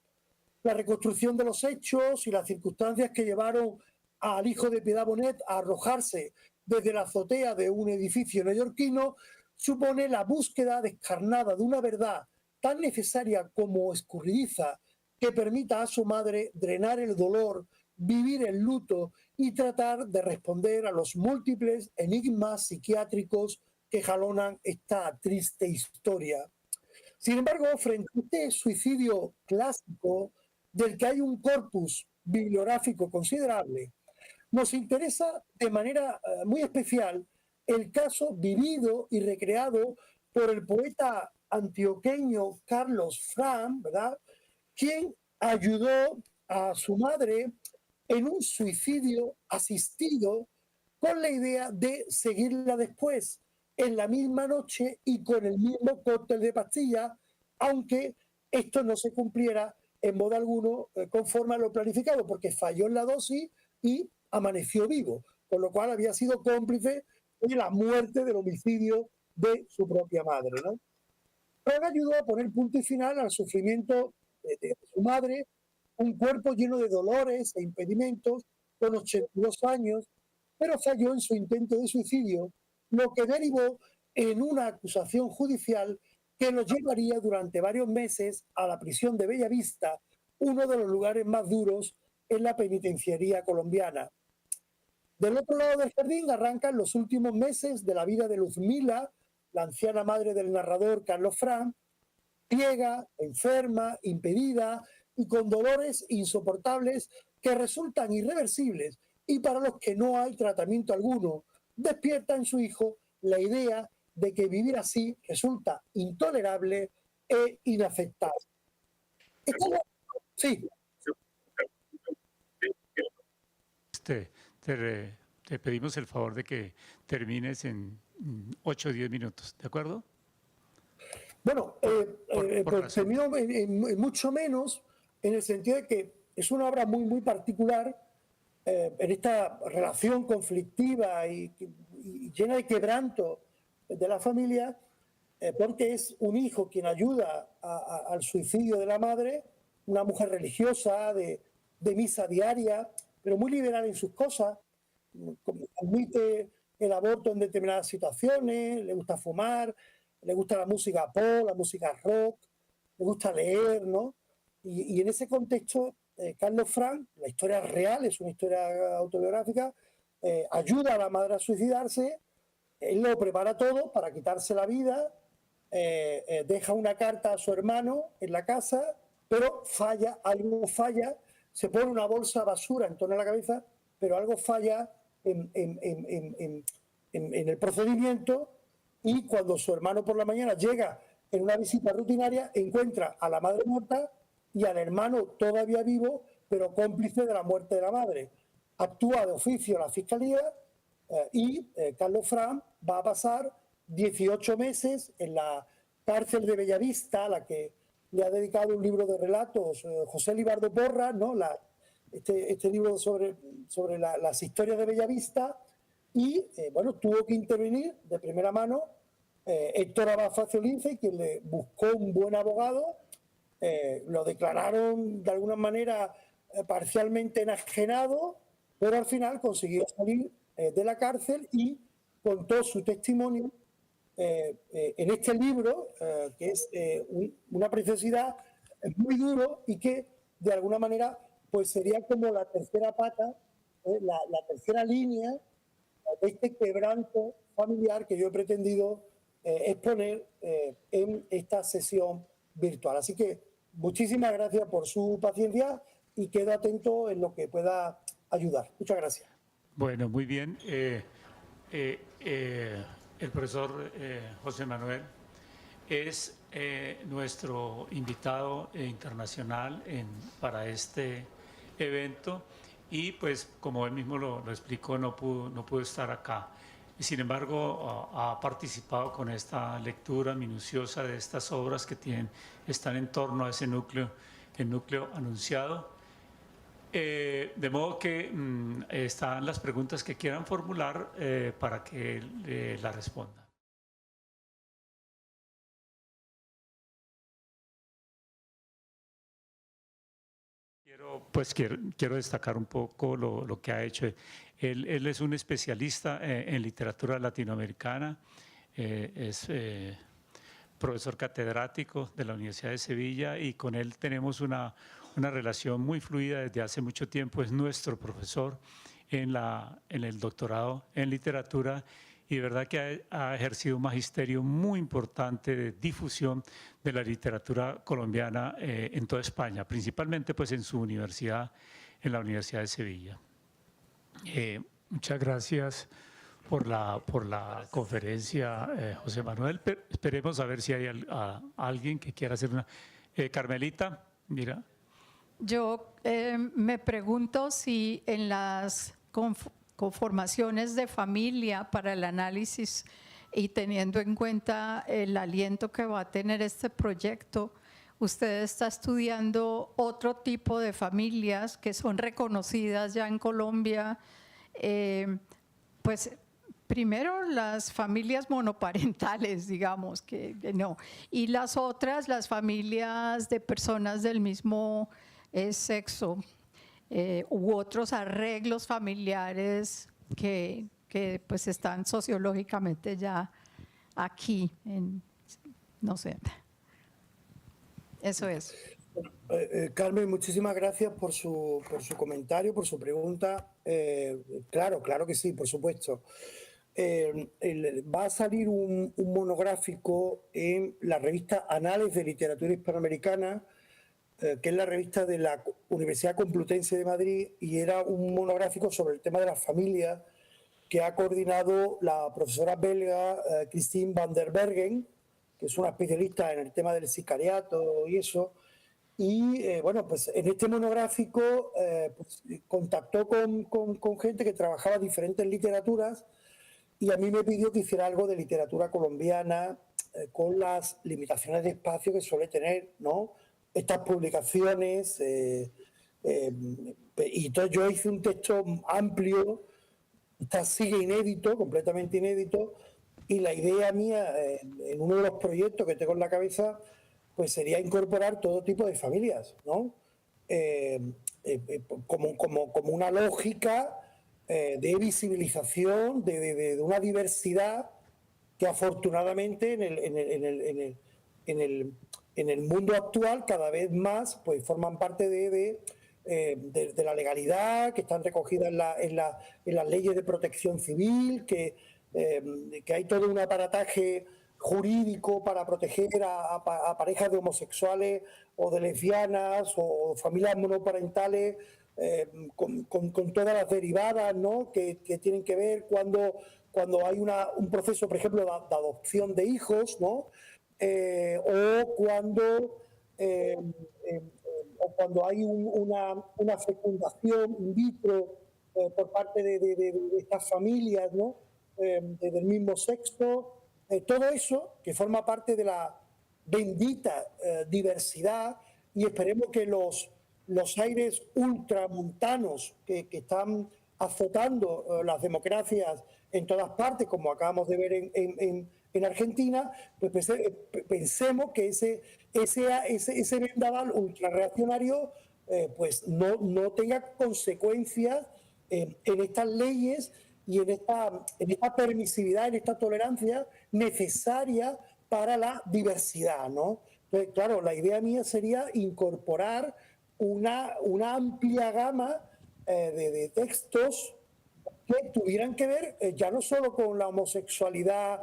La reconstrucción de los hechos y las circunstancias que llevaron al hijo de Piedad Bonet a arrojarse desde la azotea de un edificio neoyorquino supone la búsqueda descarnada de una verdad tan necesaria como escurridiza que permita a su madre drenar el dolor, vivir el luto y tratar de responder a los múltiples enigmas psiquiátricos que jalonan esta triste historia. Sin embargo, frente a este suicidio clásico, del que hay un corpus bibliográfico considerable, nos interesa de manera muy especial el caso vivido y recreado por el poeta antioqueño Carlos Fran, ¿verdad?, quien ayudó a su madre en un suicidio asistido con la idea de seguirla después, en la misma noche y con el mismo cóctel de pastillas, aunque esto no se cumpliera en modo alguno conforme a lo planificado, porque falló en la dosis y amaneció vivo, con lo cual había sido cómplice de la muerte, del homicidio de su propia madre, ¿no? Pero ayudó a poner punto y final al sufrimiento de su madre, un cuerpo lleno de dolores e impedimentos, con 82 años, pero falló en su intento de suicidio, lo que derivó en una acusación judicial que lo llevaría durante varios meses a la prisión de Bellavista, uno de los lugares más duros en la penitenciaría colombiana. Del otro lado del jardín arrancan los últimos meses de la vida de Luzmila, la anciana madre del narrador Carlos Fran, ciega, enferma, impedida y con dolores insoportables que resultan irreversibles y para los que no hay tratamiento alguno. Despierta en su hijo la idea de que vivir así resulta intolerable e inaceptable. Sí. Te pedimos el favor de que termines en 8 o 10 minutos, ¿de acuerdo? Bueno, termino en mucho menos, en el sentido de que es una obra muy, muy particular en esta relación conflictiva y llena de quebranto de la familia, porque es un hijo quien ayuda al suicidio de la madre, una mujer religiosa de misa diaria, pero muy liberal en sus cosas, admite el aborto en determinadas situaciones, le gusta fumar, le gusta la música pop, la música rock, le gusta leer, ¿no? Y en ese contexto, Carlos Fran, la historia real, es una historia autobiográfica, ayuda a la madre a suicidarse, él lo prepara todo para quitarse la vida, deja una carta a su hermano en la casa, pero falla, algo falla, se pone una bolsa de basura en torno a la cabeza, pero algo falla en el procedimiento, y cuando su hermano por la mañana llega en una visita rutinaria, encuentra a la madre muerta y al hermano todavía vivo, pero cómplice de la muerte de la madre. Actúa de oficio la Fiscalía y Carlos Fran va a pasar 18 meses en la cárcel de Bellavista, a la que le ha dedicado un libro de relatos José Libardo Porras, ¿no? Este libro sobre las historias de Bellavista, y bueno, tuvo que intervenir de primera mano Héctor Abad Faciolince, quien le buscó un buen abogado. Lo declararon de alguna manera parcialmente enajenado, pero al final consiguió salir de la cárcel y contó su testimonio en este libro, que es una preciosidad, es muy duro y que de alguna manera pues sería como la tercera pata, la tercera línea de este quebranto familiar que yo he pretendido exponer en esta sesión virtual. Así que muchísimas gracias por su paciencia y quedo atento en lo que pueda ayudar. Muchas gracias. Bueno, muy bien. El profesor José Manuel es nuestro invitado internacional para este evento y pues como él mismo lo explicó no pudo estar acá. Sin embargo, ha participado con esta lectura minuciosa de estas obras que están en torno a ese núcleo, el núcleo anunciado. De modo que están las preguntas que quieran formular para que la responda. Quiero destacar un poco lo que ha hecho. Él es un especialista en literatura latinoamericana, es profesor catedrático de la Universidad de Sevilla y con él tenemos una relación muy fluida desde hace mucho tiempo. Es nuestro profesor en el doctorado en literatura y de verdad que ha ejercido un magisterio muy importante de difusión de la literatura colombiana en toda España, principalmente pues en su universidad, en la Universidad de Sevilla. Muchas gracias por la conferencia, José Manuel. Esperemos a ver si hay alguien que quiera hacer una... Carmelita, mira. Yo me pregunto si en las conformaciones de familia para el análisis y teniendo en cuenta el aliento que va a tener este proyecto, usted está estudiando otro tipo de familias que son reconocidas ya en Colombia, pues primero las familias monoparentales, digamos, que no, y las otras, las familias de personas del mismo sexo, u otros arreglos familiares que pues están sociológicamente ya aquí, no sé. Eso es. Carmen, muchísimas gracias por su comentario, por su pregunta. Claro que sí, por supuesto. Va a salir un monográfico en la revista Anales de Literatura Hispanoamericana, que es la revista de la Universidad Complutense de Madrid, y era un monográfico sobre el tema de las familias que ha coordinado la profesora belga Christine van der Bergen, que es una especialista en el tema del sicariato y eso. Y bueno, pues en este monográfico pues, contactó con gente que trabajaba diferentes literaturas y a mí me pidió que hiciera algo de literatura colombiana con las limitaciones de espacio que suele tener, ¿no?, estas publicaciones. Y entonces yo hice un texto amplio, sigue inédito, completamente inédito, y la idea mía en uno de los proyectos que tengo en la cabeza pues sería incorporar todo tipo de familias, ¿no? Como una lógica de visibilización de una diversidad que afortunadamente en el mundo actual cada vez más pues forman parte de la legalidad, que están recogidas en las leyes de protección civil, que hay todo un aparataje jurídico para proteger a parejas de homosexuales o de lesbianas o familias monoparentales, con todas las derivadas, ¿no?, que tienen que ver cuando hay un proceso, por ejemplo, de adopción de hijos, ¿no?, o cuando hay una fecundación in vitro por parte de estas familias, ¿no? Del mismo sexo, todo eso que forma parte de la bendita diversidad, y esperemos que los aires ultramontanos que están azotando las democracias en todas partes, como acabamos de ver en Argentina, pues pensemos que ese vendaval ultrarreaccionario pues no tenga consecuencias en estas leyes y en esta permisividad, en esta tolerancia necesaria para la diversidad, ¿no? Entonces, claro, la idea mía sería incorporar una amplia gama de textos que tuvieran que ver ya no solo con la homosexualidad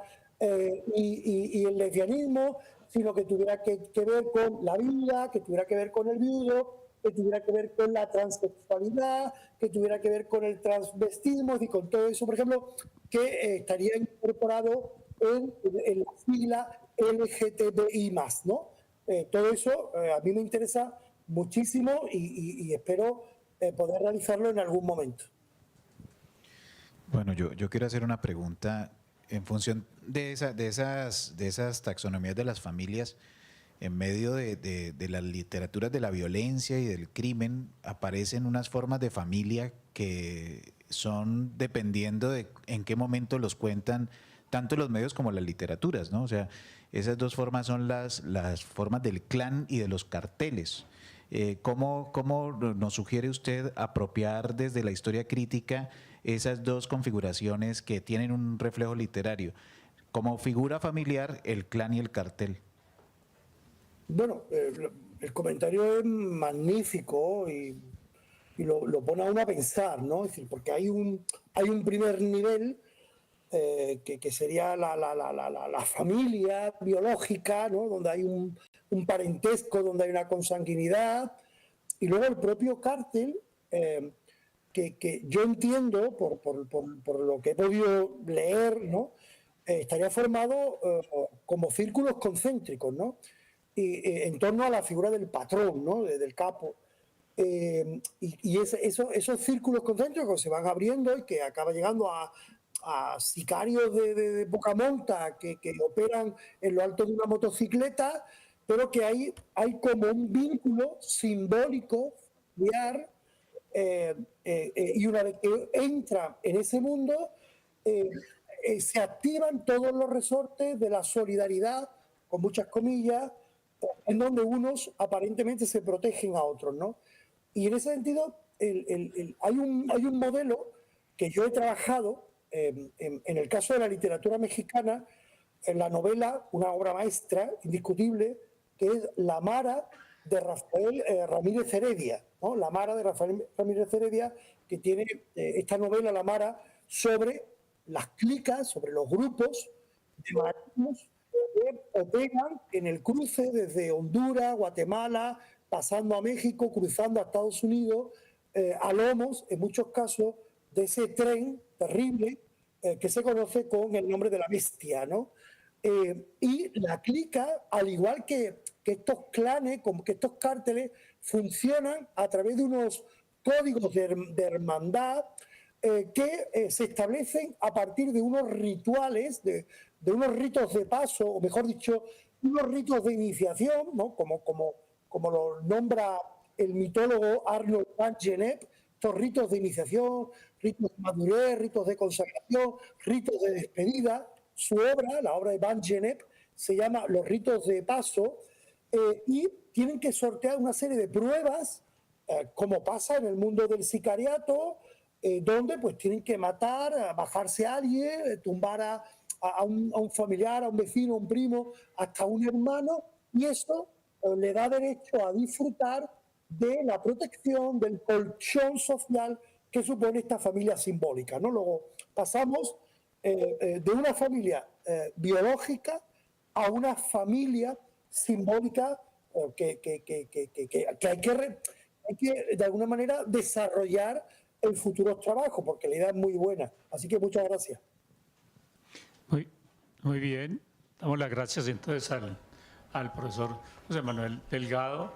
y el lesbianismo, sino que tuviera que ver con la vida, que tuviera que ver con el viudo, que tuviera que ver con la transexualidad, que tuviera que ver con el transvestismo y con todo eso, por ejemplo, que estaría incorporado en la sigla LGTBI+, ¿no? Todo eso a mí me interesa muchísimo y espero poder realizarlo en algún momento. Bueno, yo quiero hacer una pregunta en función de esas taxonomías de las familias. En medio de las literaturas de la violencia y del crimen aparecen unas formas de familia que son dependiendo de en qué momento los cuentan tanto los medios como las literaturas, ¿no? O sea, esas dos formas son las formas del clan y de los carteles. ¿Cómo nos sugiere usted apropiar desde la historia crítica esas dos configuraciones que tienen un reflejo literario? Como figura familiar, el clan y el cartel. Bueno, el comentario es magnífico y lo pone a uno a pensar, ¿no? Es decir, porque hay un primer nivel que sería la familia biológica, ¿no? Donde hay un parentesco, donde hay una consanguinidad, y luego el propio cártel, que yo entiendo, por lo que he podido leer, ¿no? Estaría formado como círculos concéntricos, ¿no? En torno a la figura del patrón, ¿no? Del capo. Y esos círculos concéntricos se van abriendo y que acaba llegando a sicarios de poca monta que operan en lo alto de una motocicleta, pero que hay como un vínculo simbólico, familiar, y una vez que entra en ese mundo, se activan todos los resortes de la solidaridad, con muchas comillas, en donde unos aparentemente se protegen a otros, ¿no? Y en ese sentido, hay un modelo que yo he trabajado en el caso de la literatura mexicana, en la novela, una obra maestra, indiscutible, que es La Mara de Rafael Ramírez Heredia, ¿no? La Mara de Rafael Ramírez Heredia, que tiene esta novela, La Mara, sobre las clicas, sobre los grupos de marítimos que operan en el cruce desde Honduras, Guatemala, pasando a México, cruzando a Estados Unidos, a lomos, en muchos casos, de ese tren terrible que se conoce con el nombre de la bestia, ¿no? Y la clica, al igual que estos clanes, como que estos cárteles, funcionan a través de unos códigos de hermandad que se establecen a partir de unos rituales, de unos ritos de paso, o mejor dicho, unos ritos de iniciación, ¿no? Como lo nombra el mitólogo Arnold van Gennep, estos ritos de iniciación, ritos de madurez, ritos de consagración, ritos de despedida. Su obra, la obra de van Gennep, se llama Los ritos de paso, y tienen que sortear una serie de pruebas, como pasa en el mundo del sicariato, donde pues tienen que matar, bajarse a alguien, tumbar a un familiar, a un vecino, a un primo, hasta un hermano, y eso le da derecho a disfrutar de la protección, del colchón social que supone esta familia simbólica, ¿no? Luego pasamos de una familia biológica a una familia simbólica que hay que de alguna manera desarrollar en futuros trabajos, porque la idea es muy buena. Así que muchas gracias. Muy bien. Damos las gracias entonces al profesor José Manuel Delgado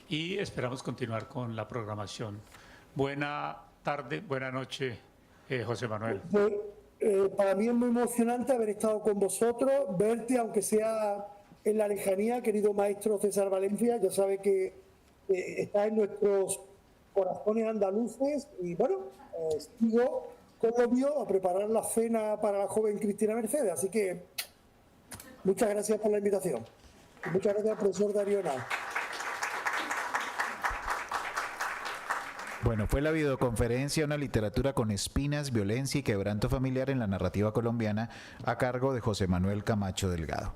y esperamos continuar con la programación. Buena tarde, buena noche, José Manuel. Pues, para mí es muy emocionante haber estado con vosotros, verte, aunque sea en la lejanía, querido maestro César Valencia. Ya sabe que está en nuestros corazones andaluces y bueno, sigo como obvio a preparar la cena para la joven Cristina Mercedes. Así que muchas gracias por la invitación. Y muchas gracias al profesor Darío Henao. Bueno, fue la videoconferencia Una literatura con espinas, violencia y quebranto familiar en la narrativa colombiana a cargo de José Manuel Camacho Delgado.